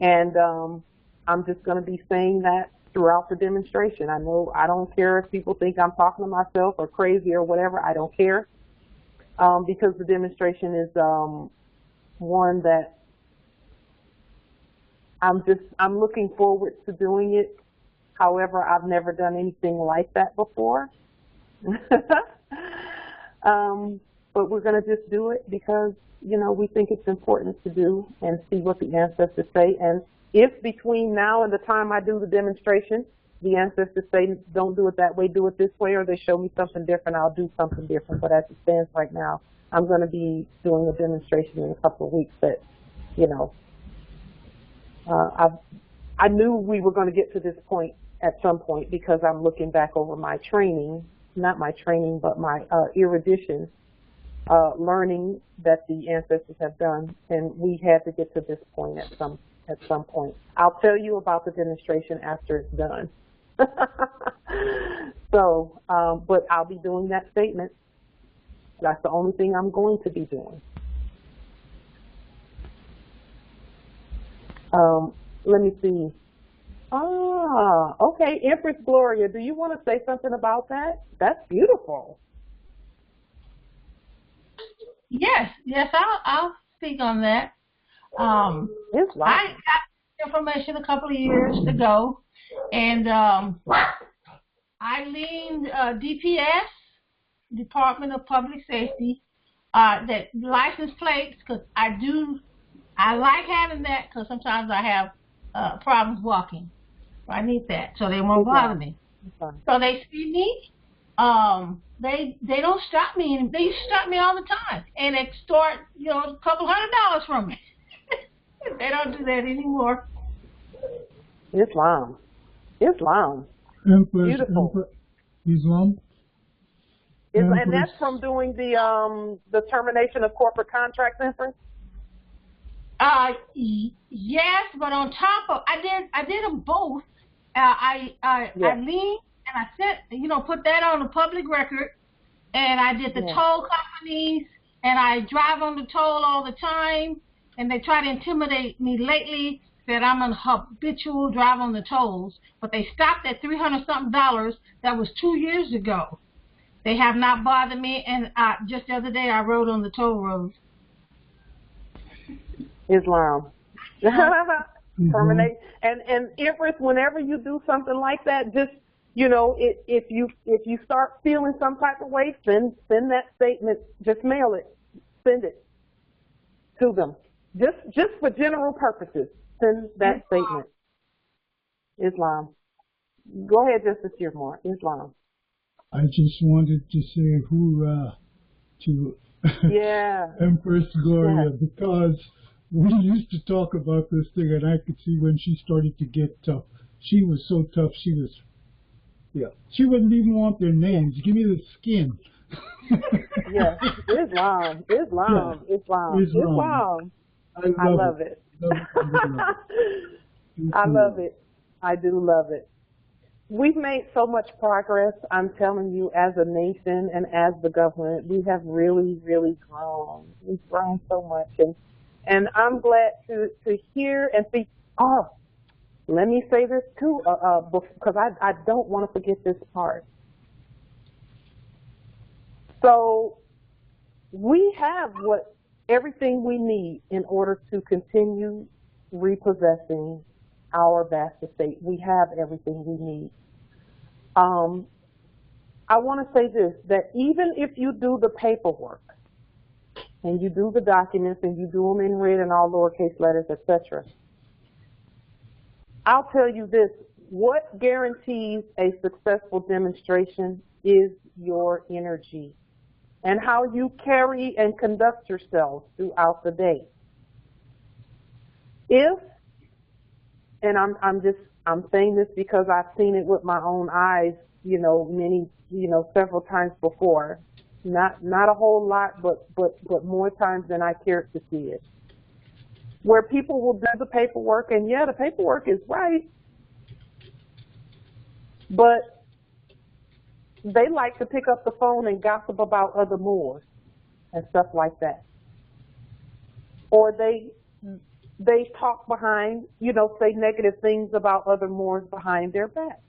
[SPEAKER 1] and I'm just going to be saying that throughout the demonstration. I know I don't care if people think I'm talking to myself or crazy or whatever. I don't care, because the demonstration is one that I'm looking forward to doing it. However, I've never done anything like that before. But we're going to just do it because, you know, we think it's important to do and see what the ancestors say. And if between now and the time I do the demonstration, the ancestors say, don't do it that way, do it this way, or they show me something different, I'll do something different. But as it stands right now, I'm going to be doing a demonstration in a couple of weeks that, you know, I knew we were going to get to this point at some point because I'm looking back over my training, not my training, but my erudition, learning that the ancestors have done, and we had to get to this point at some point. I'll tell you about the demonstration after it's done. So, but I'll be doing that statement. That's the only thing I'm going to be doing. Let me see. Okay, Empress Gloria, do you want to say something about that? That's beautiful.
[SPEAKER 12] Yes, I'll speak on that. I got information a couple of years ago, and I leaned DPS, Department of Public Safety, that license plates, because I like having that because sometimes I have problems walking. I need that, so they won't bother me. Okay. So they see me. They don't stop me, and they used to stop me all the time, and extort, you know, a couple $100 from me. They don't do that anymore.
[SPEAKER 1] Islam.
[SPEAKER 7] Beautiful. Islam.
[SPEAKER 1] And that's from doing the termination of corporate contracts, Empress?
[SPEAKER 12] Yes, but on top of I did them both. I leaned and I sent, you know, put that on the public record, and I did the toll companies, and I drive on the toll all the time, and they try to intimidate me lately that I'm a habitual drive on the tolls, but they stopped at $300-something. That was 2 years ago. They have not bothered me, and just the other day I rode on the toll road.
[SPEAKER 1] Islam. Terminate. And Empress, whenever you do something like that, just, you know, if you start feeling some type of way, send that statement, just mail it, send it to them. Just for general purposes, send that statement. Islam. Go ahead, Justice Dearmore. Islam.
[SPEAKER 7] I just wanted to say hoorah to Empress Gloria, because we used to talk about this thing, and I could see when she started to get tough. She was so tough. She wouldn't even want their names. Give me the skin.
[SPEAKER 1] Yes, Islam. I love it. I love it. I do love it. We've made so much progress, I'm telling you, as a nation and as the government. We have really, really grown. We've grown so much. And I'm glad to hear and see. Oh, let me say this too, because I don't want to forget this part. So we have everything we need in order to continue repossessing our vast estate. We have everything we need. I want to say this, that even if you do the paperwork and you do the documents and you do them in red and all lowercase letters, etc., I'll tell you this, what guarantees a successful demonstration is your energy and how you carry and conduct yourselves throughout the day. And I'm saying this because I've seen it with my own eyes, several times before. Not a whole lot, but more times than I cared to see it. Where people will do the paperwork, and the paperwork is right, but they like to pick up the phone and gossip about other Moors and stuff like that. Or they talk behind, say negative things about other Moors behind their back.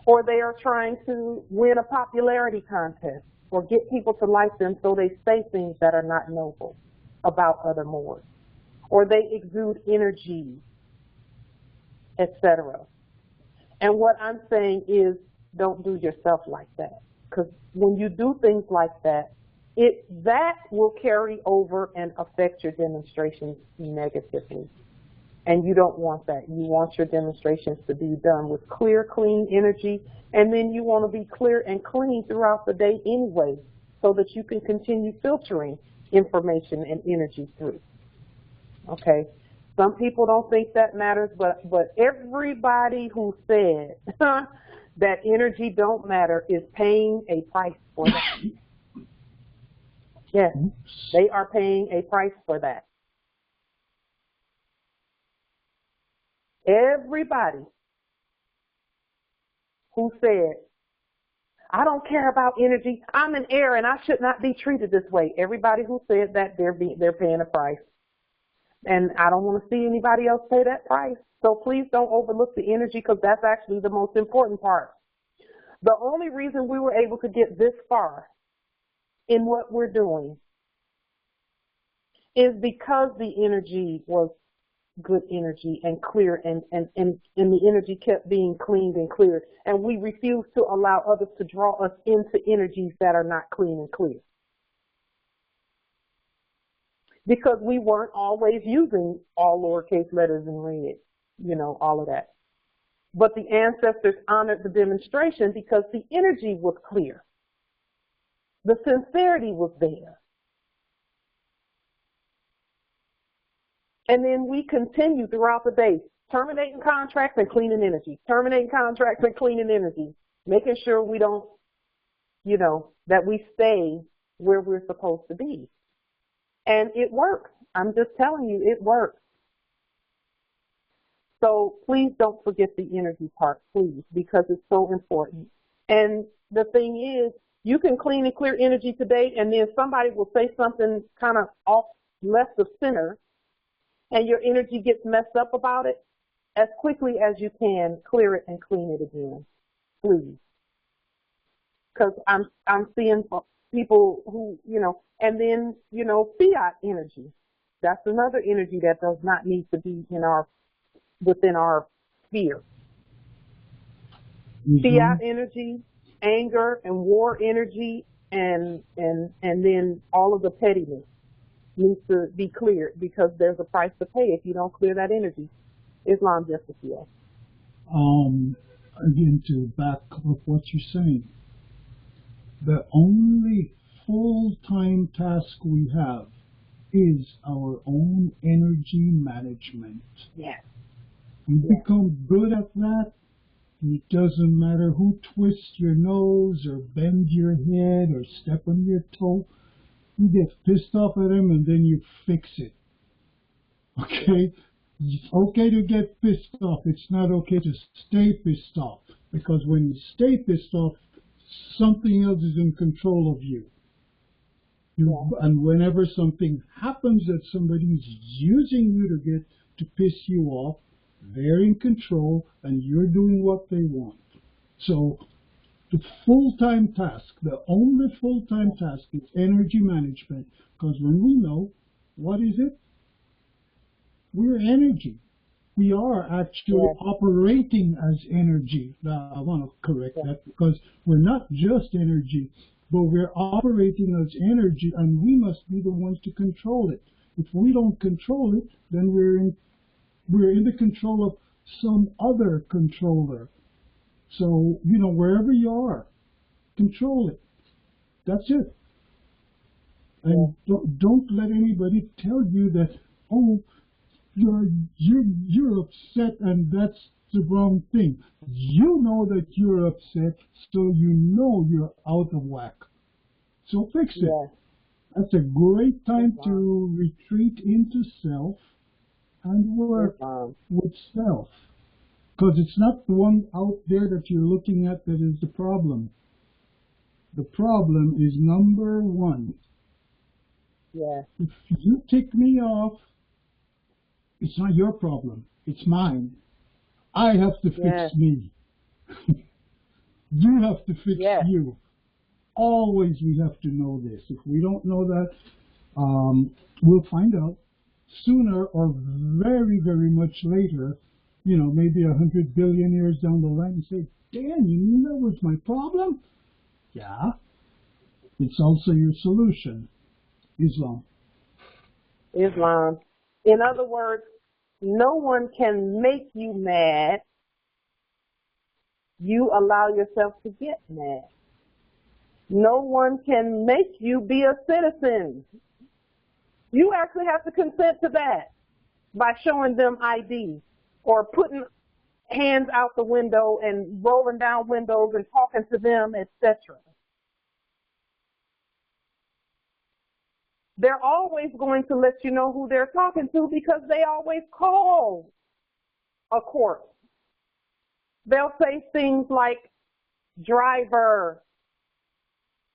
[SPEAKER 1] Or they are trying to win a popularity contest or get people to like them, so they say things that are not noble about other Moors. Or they exude energy, etc. And what I'm saying is, don't do yourself like that. Because when you do things like that, that will carry over and affect your demonstrations negatively. And you don't want that. You want your demonstrations to be done with clear, clean energy, and then you want to be clear and clean throughout the day anyway, so that you can continue filtering information and energy through. Okay? Some people don't think that matters, but everybody who said that energy don't matter is paying a price for that. Yes, they are paying a price for that. Everybody who said, I don't care about energy, I'm an heir and I should not be treated this way. Everybody who said that, they're paying a price. And I don't want to see anybody else pay that price. So please don't overlook the energy, because that's actually the most important part. The only reason we were able to get this far in what we're doing is because the energy was good energy and clear, and the energy kept being cleaned and cleared, and we refused to allow others to draw us into energies that are not clean and clear, because we weren't always using all lowercase letters and red, all of that. But the ancestors honored the demonstration because the energy was clear, the sincerity was there. And then we continue throughout the day, terminating contracts and cleaning energy, terminating contracts and cleaning energy, making sure we don't, that we stay where we're supposed to be. And it works. I'm just telling you, it works. So please don't forget the energy part, please, because it's so important. And the thing is, you can clean and clear energy today, and then somebody will say something kind of off, left of center, and your energy gets messed up about it. As quickly as you can, clear it and clean it again, please. because I'm seeing people who, you know, and then, you know, fiat energy. That's another energy that does not need to be within our sphere. Fiat energy, anger and war energy, and then all of the pettiness needs to be cleared, because there's a price to pay if you don't clear that energy. Islam justice.
[SPEAKER 7] Again, to back up what you're saying, the only full-time task we have is our own energy management.
[SPEAKER 1] Yes.
[SPEAKER 7] You become good at that, it doesn't matter who twists your nose or bends your head or step on your toe. You get pissed off at him and then you fix it. Okay? It's okay to get pissed off. It's not okay to stay pissed off. Because when you stay pissed off, something else is in control of you. And whenever something happens that somebody's using you to piss you off, they're in control and you're doing what they want. So the full-time task, the only full-time task is energy management. Because when we know, what is it? We're energy. We are actually operating as energy. Now, I want to correct that, because we're not just energy, but we're operating as energy, and we must be the ones to control it. If we don't control it, then we're in the control of some other controller. So, you know, wherever you are, control it. That's it. And don't let anybody tell you that, oh, you're upset and that's the wrong thing. You know that you're upset, so you know you're out of whack. So fix it. That's a great time to retreat into self and work with self. Because it's not the one out there that you're looking at that is the problem. The problem is number one. If you tick me off, it's not your problem. It's mine. I have to fix me. You have to fix you. Always we have to know this. If we don't know that, we'll find out sooner or very, very much later, you know, maybe 100 billion years down the line, and say, damn, you mean that was my problem? Yeah. It's also your solution. Islam.
[SPEAKER 1] In other words, no one can make you mad. You allow yourself to get mad. No one can make you be a citizen. You actually have to consent to that by showing them ID or putting hands out the window and rolling down windows and talking to them, etc. They're always going to let you know who they're talking to, because they always call a court. They'll say things like, driver,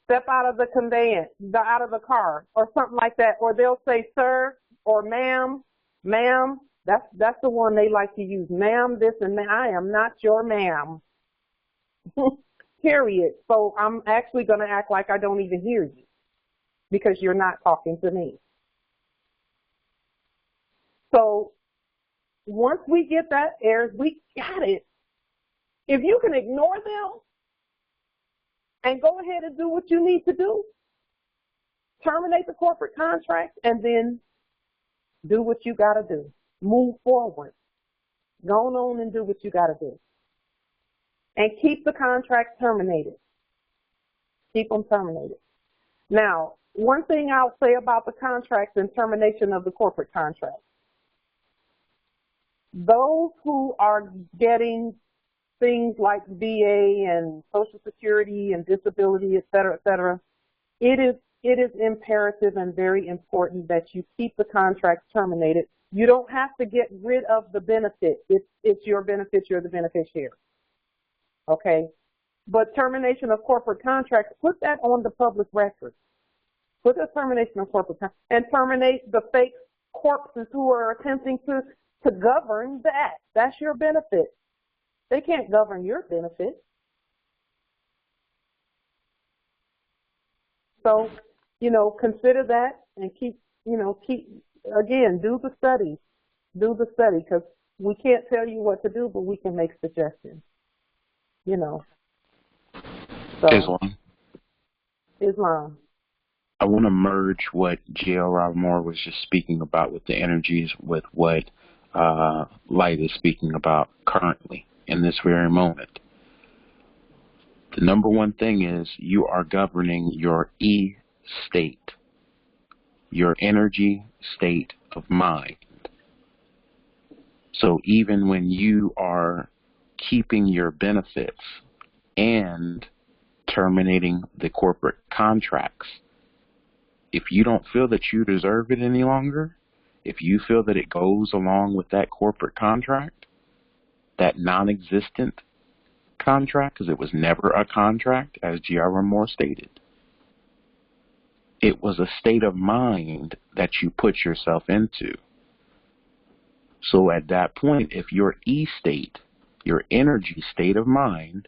[SPEAKER 1] step out of the conveyance, out of the car, or something like that. Or they'll say, sir, or ma'am, that's the one they like to use. Ma'am, this and that. I am not your ma'am. Period. So I'm actually going to act like I don't even hear you, because you're not talking to me. So once we get that airs, we got it. If you can ignore them and go ahead and do what you need to do, terminate the corporate contract, and then do what you got to do. Move forward. Go on and do what you got to do. And keep the contract terminated. Keep them terminated. Now, one thing I'll say about the contracts and termination of the corporate contract. Those who are getting things like VA and Social Security and disability, et cetera, it is imperative and very important that you keep the contract terminated. You don't have to get rid of the benefit. It's your benefit, you're the beneficiary. Okay? But termination of corporate contracts, put that on the public record. Put the termination of corporate contracts and terminate the fake corpses who are attempting to govern that. That's your benefit. They can't govern your benefit. So, consider that and again, do the study. Do the study, because we can't tell you what to do, but we can make suggestions. So, Islam.
[SPEAKER 11] I want to merge what J.R.R. Moore was just speaking about with the energies with what Light is speaking about currently in this very moment. The number one thing is you are governing your state, your energy state of mind. So even when you are keeping your benefits and terminating the corporate contracts, if you don't feel that you deserve it any longer, if you feel that it goes along with that corporate contract, that non-existent contract, because it was never a contract, as J.R.R. Moore stated, it was a state of mind that you put yourself into. So at that point, if your state, your energy state of mind,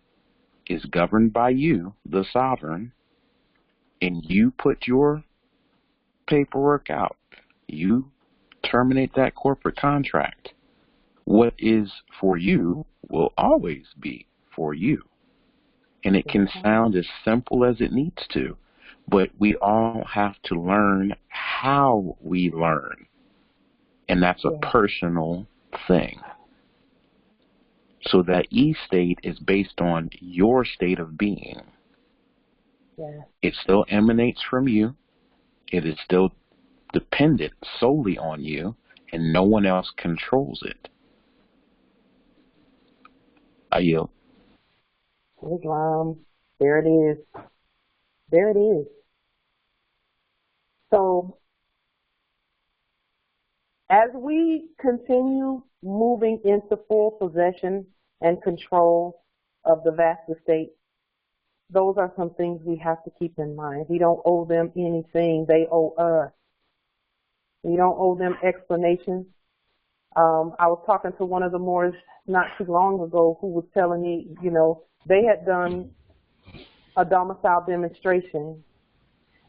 [SPEAKER 11] is governed by you, the sovereign, and you put your paperwork out, you terminate that corporate contract, what is for you will always be for you. And it can sound as simple as it needs to, but we all have to learn how we learn. And that's a personal thing. So that state is based on your state of being. It still emanates from you. It is still dependent solely on you, and no one else controls it. I yield.
[SPEAKER 1] Islam. There it is. There it is. So, as we continue moving into full possession and control of the vast estate, those are some things we have to keep in mind. We don't owe them anything. They owe us. We don't owe them explanations. I was talking to one of the Moors not too long ago who was telling me, they had done a domicile demonstration,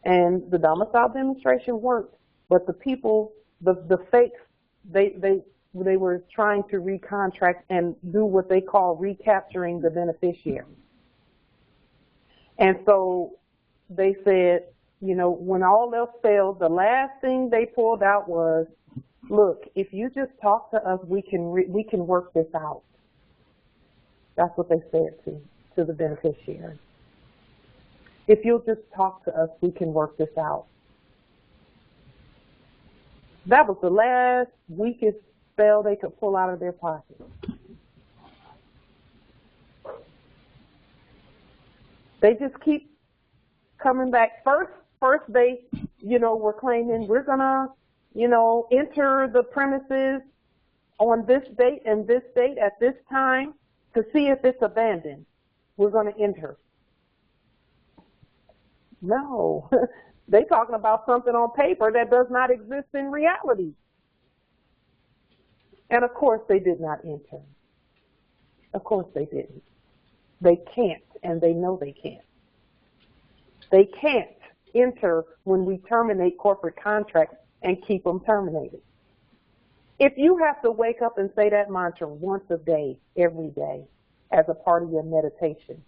[SPEAKER 1] and the domicile demonstration worked, but the people, the fakes, they were trying to recontract and do what they call recapturing the beneficiary. And so they said, when all else failed, the last thing they pulled out was, look, if you just talk to us, we can work this out. That's what they said to the beneficiary. If you'll just talk to us, we can work this out. That was the last weakest spell they could pull out of their pocket. They just keep coming back. First they, were claiming we're gonna, enter the premises on this date and this date at this time to see if it's abandoned. We're gonna enter. No, they talking about something on paper that does not exist in reality. And of course they did not enter. Of course they didn't. They can't, and they know they can't. They can't enter when we terminate corporate contracts and keep them terminated. If you have to wake up and say that mantra once a day, every day, as a part of your meditation,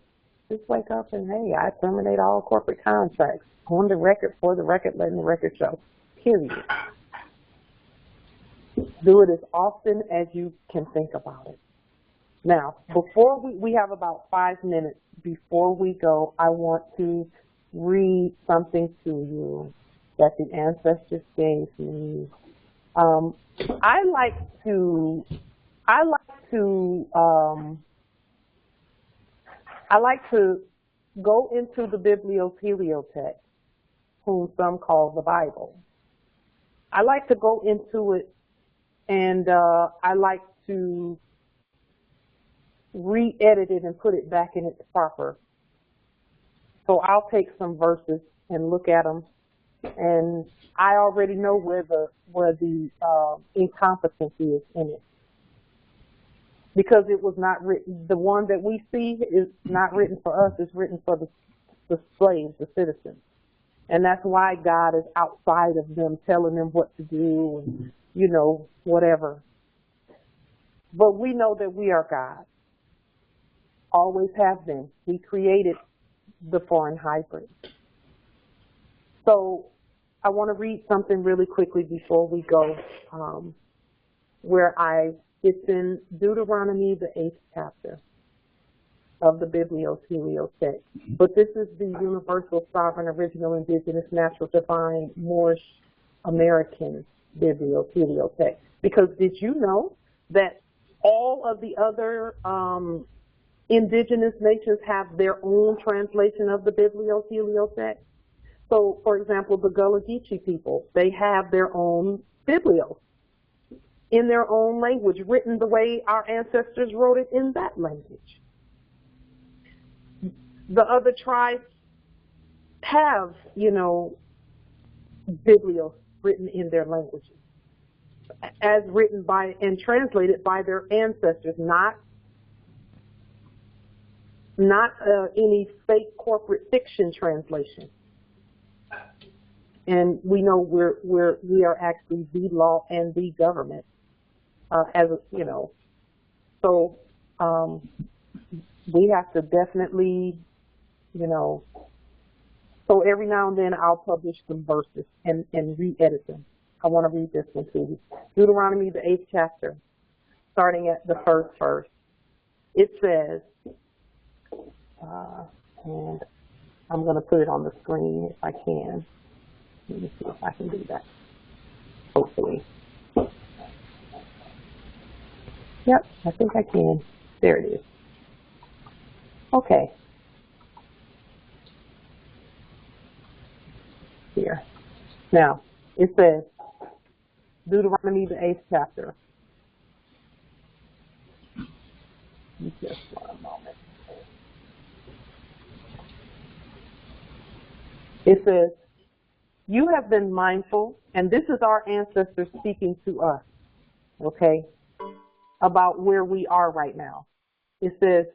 [SPEAKER 1] just wake up and, hey, I terminate all corporate contracts on the record, for the record, letting the record show, period. Do it as often as you can think about it. Now, before we have about 5 minutes before we go, I want to read something to you that the ancestors gave me. I like to go into the biblioteleotext, whom some call the Bible. I like to go into it, and I like to re-edit it and put it back in its proper. So I'll take some verses and look at them, and I already know where the incompetency is in it, because it was not written. The one that we see is not written for us; it's written for the slaves, the citizens. And that's why God is outside of them, telling them what to do and, you know, whatever. But we know that we are God. Always have been. We created the foreign hybrid. So I want to read something really quickly before we go, it's in Deuteronomy, the 8th chapter of the Bibliothelial text. But this is the universal, sovereign, original, indigenous, natural, divine, Moorish, American Bibliothelial text. Because did you know that all of the other indigenous nations have their own translation of the Bibliothelial text? So, for example, the Gullah Geechee people, they have their own biblio in their own language, written the way our ancestors wrote it in that language. The other tribes have, you know, biblios written in their languages, as written by and translated by their ancestors, not any fake corporate fiction translation. And we know we are actually the law and the government, as you know. So we have to definitely, you know. So every now and then I'll publish some verses and re-edit them. I want to read this one to you. Deuteronomy, the 8th chapter, starting at the first verse. It says, and I'm going to put it on the screen if I can. Let me see if I can do that. Hopefully. Yep, I think I can. There it is. Okay. Here. Now, it says, Deuteronomy, the 8th chapter. Just one moment. It says, you have been mindful, and this is our ancestors speaking to us, okay, about where we are right now. It says,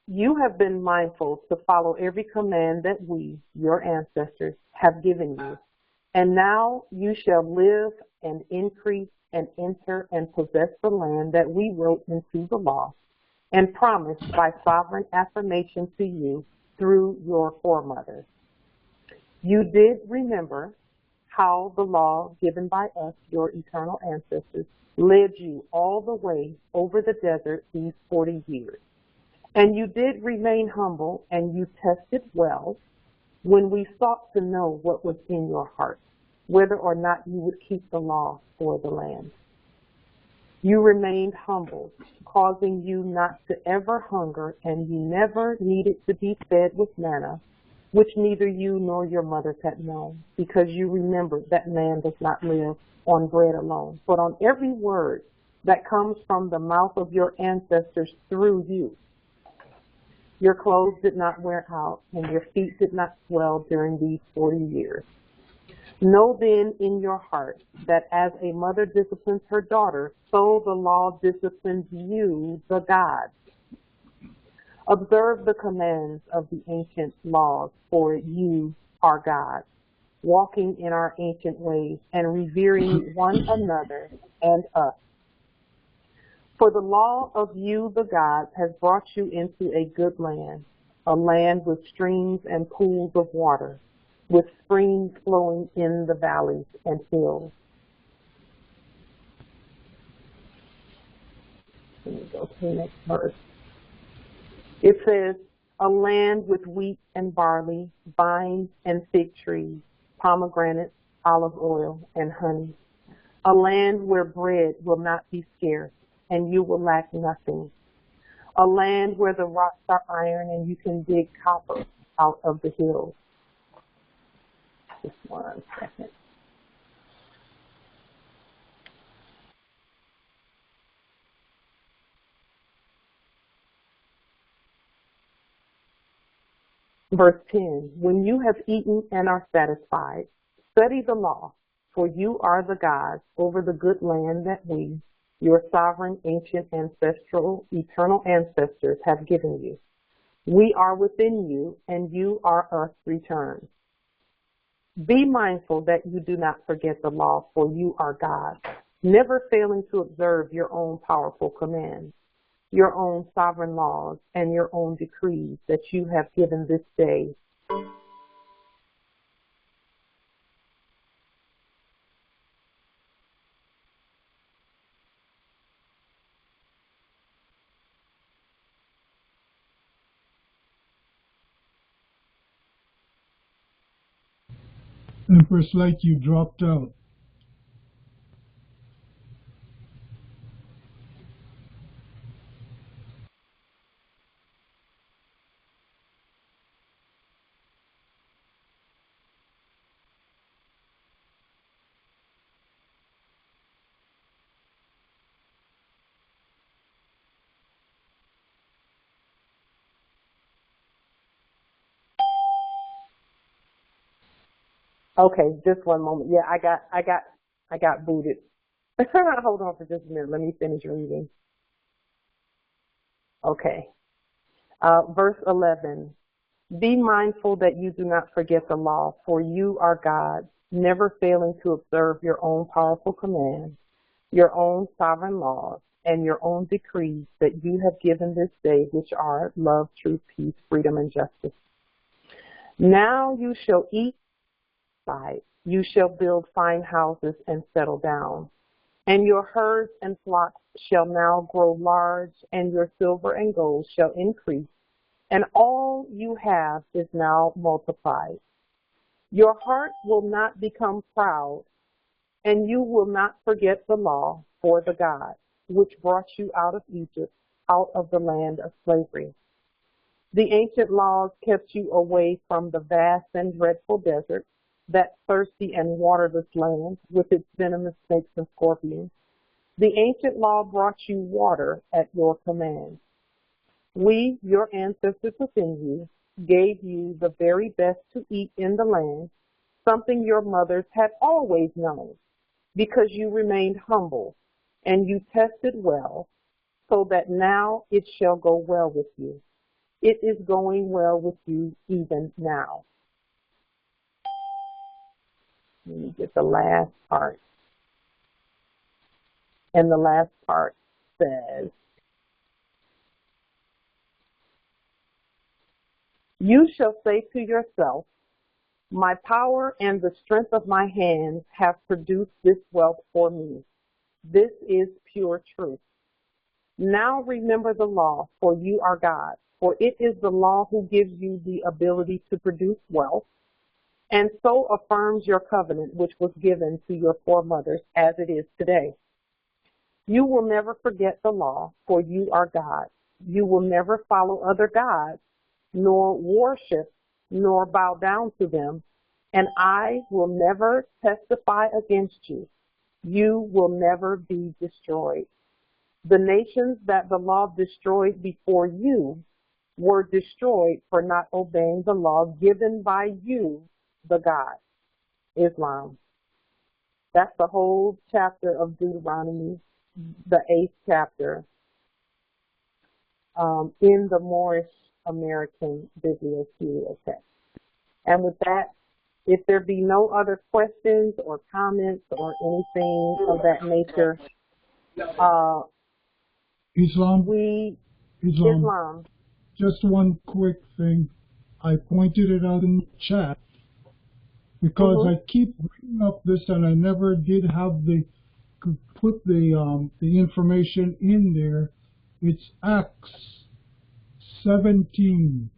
[SPEAKER 1] you have been mindful to follow every command that we, your ancestors, have given you. And now you shall live and increase and enter and possess the land that we wrote into the law and promised by sovereign affirmation to you through your foremothers. You did remember how the law given by us, your eternal ancestors, led you all the way over the desert these 40 years. And you did remain humble, and you tested well when we sought to know what was in your heart, whether or not you would keep the law for the land. You remained humble, causing you not to ever hunger, and you never needed to be fed with manna, which neither you nor your mothers had known, because you remembered that man does not live on bread alone, but on every word that comes from the mouth of your ancestors through you. Your clothes did not wear out, and your feet did not swell during these 40 years. Know then in your heart that as a mother disciplines her daughter, so the law disciplines you, the gods. Observe the commands of the ancient laws, for you are gods, walking in our ancient ways and revering one another and us. For the law of you, the gods, has brought you into a good land, a land with streams and pools of water, with springs flowing in the valleys and hills. Let me go to the next verse. It says, a land with wheat and barley, vines and fig trees, pomegranates, olive oil, and honey. A land where bread will not be scarce, and you will lack nothing. A land where the rocks are iron, and you can dig copper out of the hills. Just 1 second. Verse 10, when you have eaten and are satisfied, study the law, for you are the gods over the good land that we, your sovereign, ancient, ancestral, eternal ancestors have given you. We are within you, and you are us returned. Be mindful that you do not forget the law, for you are God, never failing to observe your own powerful commands, your own sovereign laws, and your own decrees that you have given this day.
[SPEAKER 7] Empress Light, you dropped out.
[SPEAKER 1] Okay, just one moment. Yeah, I got booted. Hold on for just a minute. Let me finish reading. Okay. Verse 11. Be mindful that you do not forget the law, for you are God, never failing to observe your own powerful commands, your own sovereign laws, and your own decrees that you have given this day, which are love, truth, peace, freedom, and justice. Now you shall eat, you shall build fine houses and settle down, and your herds and flocks shall now grow large, and your silver and gold shall increase, and all you have is now multiplied. Your heart will not become proud, and you will not forget the law for the God, which brought you out of Egypt, out of the land of slavery. The ancient laws kept you away from the vast and dreadful desert, that thirsty and waterless land with its venomous snakes and scorpions. The ancient law brought you water at your command. We, your ancestors within you, gave you the very best to eat in the land, something your mothers had always known, because you remained humble and you tested well, so that now it shall go well with you. It is going well with you even now. Let me get the last part. And the last part says, you shall say to yourself, my power and the strength of my hands have produced this wealth for me. This is pure truth. Now remember the law, for you are God, for it is the law who gives you the ability to produce wealth, and so affirms your covenant which was given to your foremothers as it is today. You will never forget the law, for you are God. You will never follow other gods, nor worship, nor bow down to them, and I will never testify against you. You will never be destroyed. The nations that the law destroyed before you were destroyed for not obeying the law given by you, the God, Islam. That's the whole chapter of Deuteronomy, the 8th chapter, in the Moorish American Bibliothèque. And with that, if there be no other questions or comments or anything of that nature, Islam.
[SPEAKER 7] Just one quick thing. I pointed it out in the chat because I keep bringing up this and I never did have could put the information in there. It's Acts 17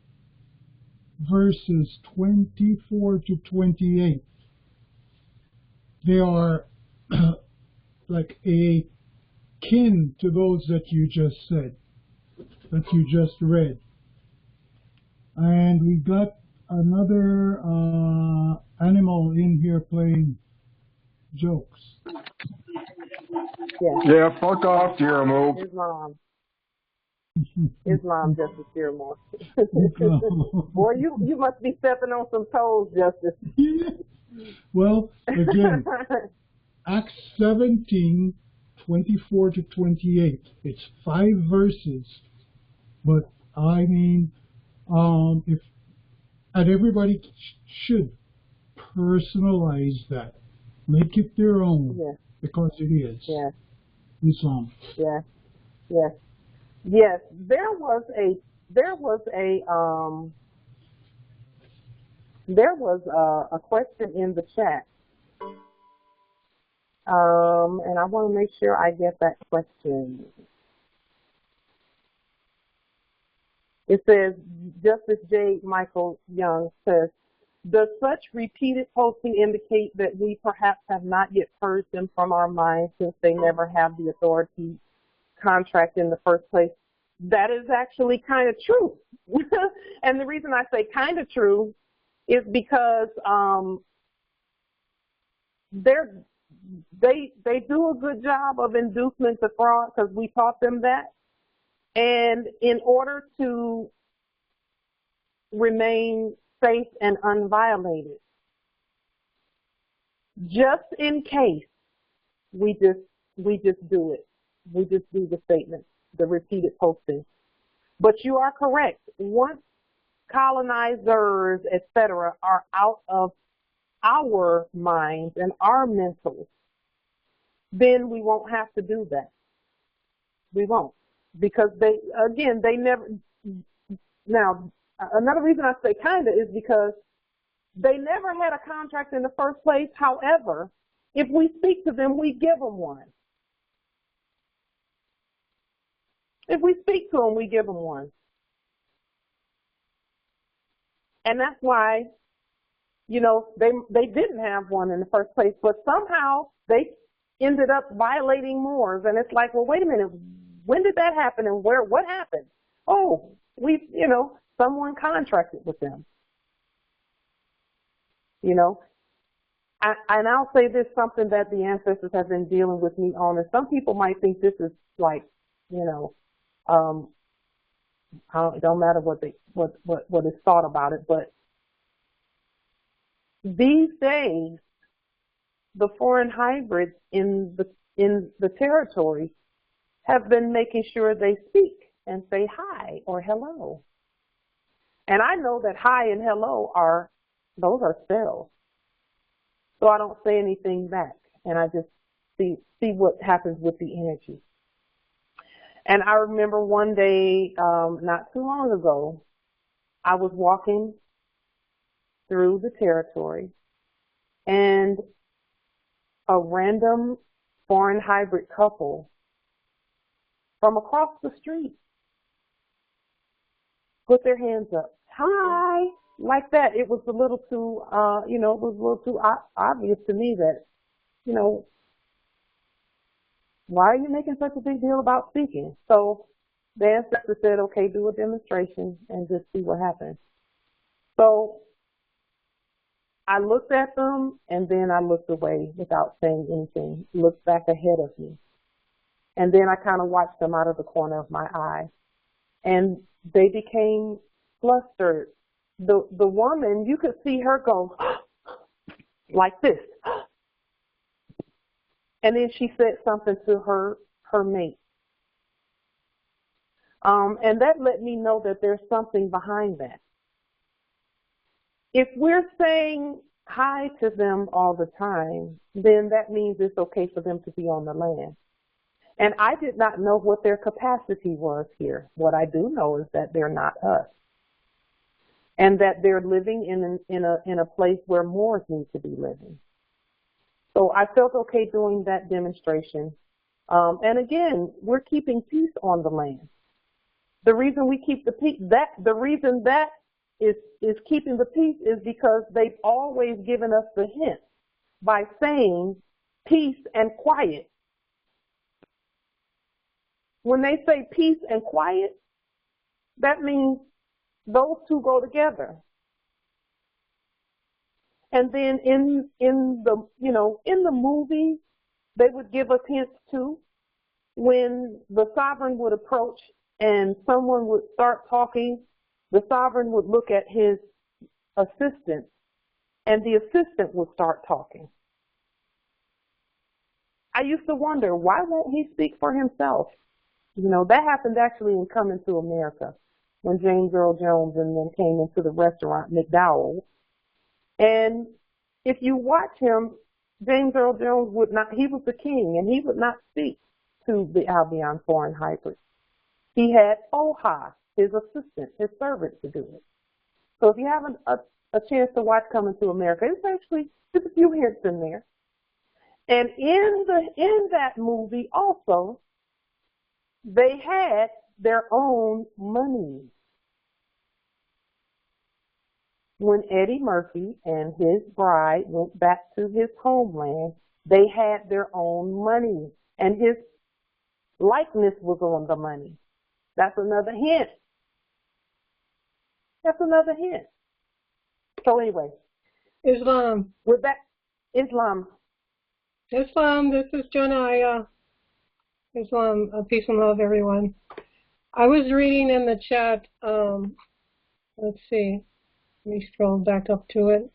[SPEAKER 7] verses 24 to 28. They are like a kin to those that you just said, that you just read. And we got another animal in here playing jokes.
[SPEAKER 6] Yeah, fuck off, Jeremy.
[SPEAKER 1] Islam, Justice Jeremiah. Boy, you must be stepping on some toes, Justice.
[SPEAKER 7] Well, again, Acts 17, 24 to 28. It's 5 verses, but I mean, if and everybody should personalize that. Make it their own,
[SPEAKER 1] yes,
[SPEAKER 7] because it is.
[SPEAKER 1] yes,
[SPEAKER 7] Islam.
[SPEAKER 1] yes, yes, yes. There was a question in the chat, and I want to make sure I get that question. It says, Justice J. Michael Young says, does such repeated posting indicate that we perhaps have not yet purged them from our minds since they never have the authority contract in the first place? That is actually kind of true. And the reason I say kind of true is because they do a good job of inducement to fraud, because we taught them that. And in order to remain safe and unviolated, just in case, we just do it. We just do the statement, the repeated posting. But you are correct. Once colonizers, etc., are out of our minds and our mentals, then we won't have to do that. We won't. Because they never, now, another reason I say kinda is because they never had a contract in the first place. However, if we speak to them, we give them one. If we speak to them, we give them one. And that's why, you know, they didn't have one in the first place, but somehow they ended up violating Moors. And it's like, well, wait a minute, when did that happen and what happened? Oh, someone contracted with them. You know, and I'll say this, something that the ancestors have been dealing with me on, and some people might think this is like, it don't matter what is thought about it, but these days, the foreign hybrids in the territory have been making sure they speak and say hi or hello. And I know that hi and hello those are spells. So I don't say anything back, and I just see what happens with the energy. And I remember one day, not too long ago, I was walking through the territory, and a random foreign hybrid couple from across the street put their hands up, hi, like that. It was a little too, obvious to me that, why are you making such a big deal about speaking? So the ancestor said, okay, do a demonstration and just see what happens. So I looked at them, and then I looked away without saying anything, looked back ahead of me. And then I kind of watched them out of the corner of my eye. And they became flustered. The woman, you could see her go like this. And then she said something to her mate. And that let me know that there's something behind that. If we're saying hi to them all the time, then that means it's okay for them to be on the land. And I did not know what their capacity was here. What I do know is that they're not us, and that they're living in a place where Moors need to be living. So I felt okay doing that demonstration. And again, we're keeping peace on the land. The reason we keep the peace, the reason that is keeping the peace is because they've always given us the hint by saying peace and quiet. When they say peace and quiet, that means those two go together. And then in the movie, they would give us hints too. When the sovereign would approach and someone would start talking, the sovereign would look at his assistant, and the assistant would start talking. I used to wonder, why won't he speak for himself? That happened actually in Coming to America, when James Earl Jones and them came into the restaurant, McDowell's, and if you watch him, James Earl Jones would not, he was the king, and he would not speak to the Albion foreign hybrid. He had Oha, his assistant, his servant, to do it. So if you have a chance to watch Coming to America, it's actually, there's a few hints in there. And in that movie also, they had their own money. When Eddie Murphy and his bride went back to his homeland, they had their own money, and his likeness was on the money. That's another hint. That's another hint. So anyway.
[SPEAKER 13] Islam.
[SPEAKER 1] With that, Islam.
[SPEAKER 13] Islam, this is Janaya. Islam, peace and love, everyone. I was reading in the chat, let's see, let me scroll back up to it.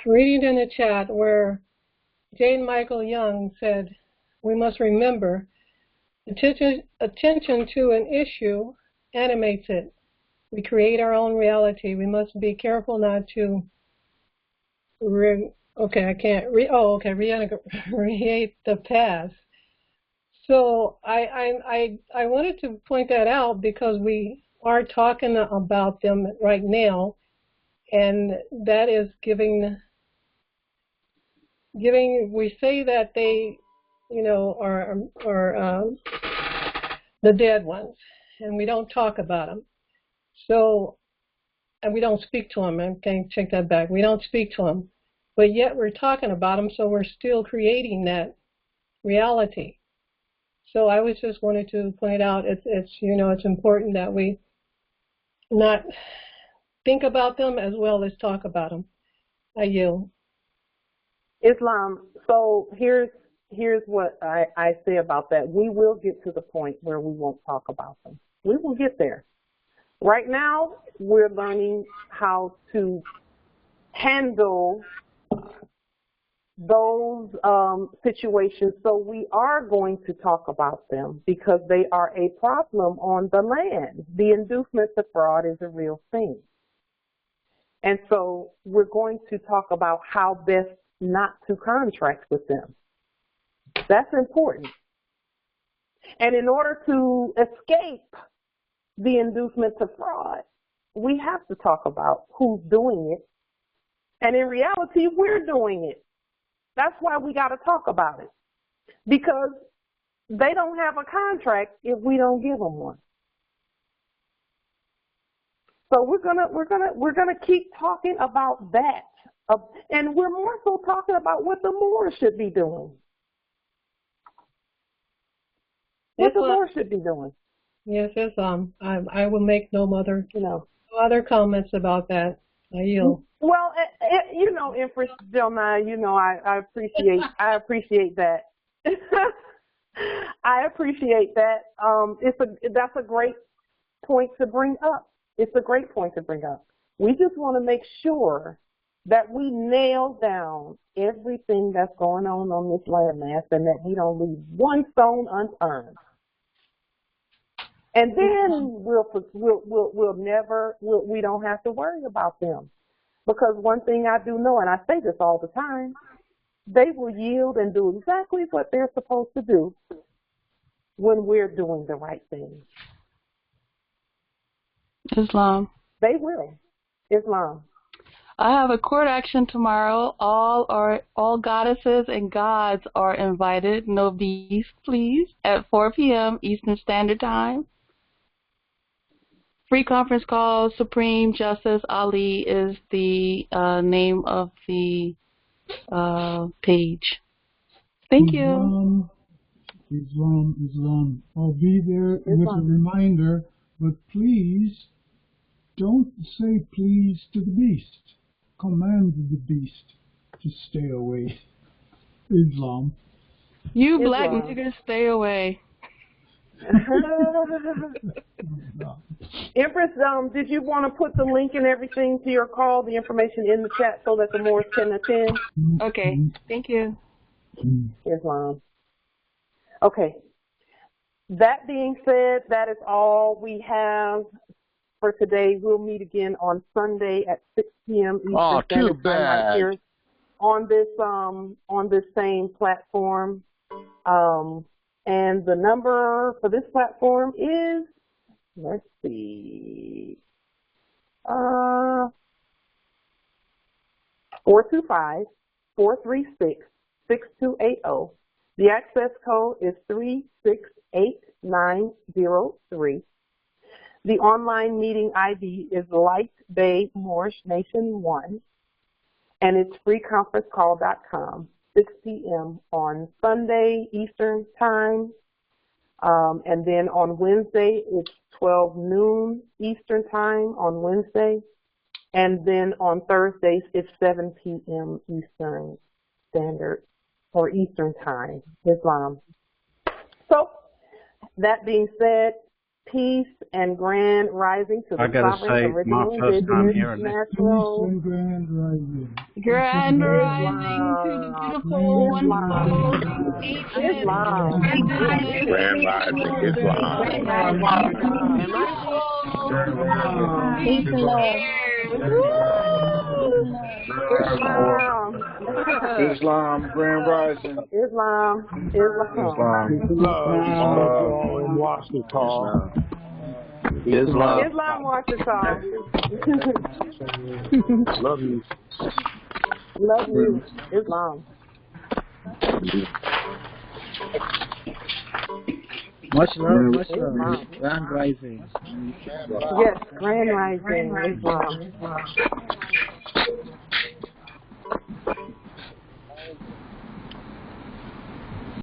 [SPEAKER 13] Reading in the chat where Jane Michael Young said, we must remember, attention to an issue animates it. We create our own reality. We must be careful not to recreate the past. So I wanted to point that out because we are talking about them right now, and that is giving. We say that they, are the dead ones, and we don't talk about them. So, and we don't speak to them. Okay, take that back. We don't speak to them, but yet we're talking about them. So we're still creating that reality. So I was just wanted to point out it's important that we not think about them as well as talk about them. I yield.
[SPEAKER 1] Islam, so here's what I say about that. We will get to the point where we won't talk about them. We will get there. Right now, we're learning how to handle those situations, so we are going to talk about them because they are a problem on the land. The inducement to fraud is a real thing. And so we're going to talk about how best not to contract with them. That's important. And in order to escape the inducement to fraud, we have to talk about who's doing it. And in reality, we're doing it. That's why we got to talk about it. Because they don't have a contract if we don't give them one. So we're gonna keep talking about that. And we're more so talking about what the Moors should be doing. What the Moors should be doing.
[SPEAKER 13] Yes, I will make no other comments about that. I yield.
[SPEAKER 1] Well, Empress Jelna, I appreciate that. I appreciate that. That's a great point to bring up. It's a great point to bring up. We just want to make sure that we nail down everything that's going on this landmass and that we don't leave one stone unturned. And then we don't have to worry about them. Because one thing I do know, and I say this all the time, they will yield and do exactly what they're supposed to do when we're doing the right thing.
[SPEAKER 14] Islam.
[SPEAKER 1] They will. Islam.
[SPEAKER 14] I have a court action tomorrow. All goddesses and gods are invited. No beasts, please. At 4 p.m. Eastern Standard Time. Free conference call. Supreme Justice Ali is the name of the page. Thank you.
[SPEAKER 7] Islam. I'll be there with a reminder, but please don't say please to the beast. Command the beast to stay away. Islam.
[SPEAKER 14] You black niggas, stay away.
[SPEAKER 1] Empress, did you want to put the link and everything to your call, the information in the chat so that the Moors can attend?
[SPEAKER 14] Okay, thank you.
[SPEAKER 1] Islam. Okay. That being said, that is all we have for today. We'll meet again on Sunday at 6 p.m. Eastern Standard Time right here on this same platform. And the number for this platform is, let's see, 425-436-6280. The access code is 368903. The online meeting ID is Light Bay Moorish Nation 1, and it's freeconferencecall.com, 6 p.m. on Sunday Eastern Time, and then on Wednesday it's 12 noon Eastern Time on Wednesday, and then on Thursdays it's 7 p.m. Eastern Standard or Eastern Time, Islam. So, that being said, peace and grand rising to the sovereign, original, indigenous, natural.
[SPEAKER 7] Peace and grand rising.
[SPEAKER 14] Grand rising to the beautiful, wonderful,
[SPEAKER 1] Islam.
[SPEAKER 11] Grand rising, Islam.
[SPEAKER 10] Peace and love.
[SPEAKER 4] Islam, grand rising.
[SPEAKER 1] Islam.
[SPEAKER 11] Washington.
[SPEAKER 1] Islam, Washington.
[SPEAKER 11] Love you.
[SPEAKER 1] Love you, Islam.
[SPEAKER 15] Much love. Grand rising.
[SPEAKER 1] Yes, grand rising, Islam.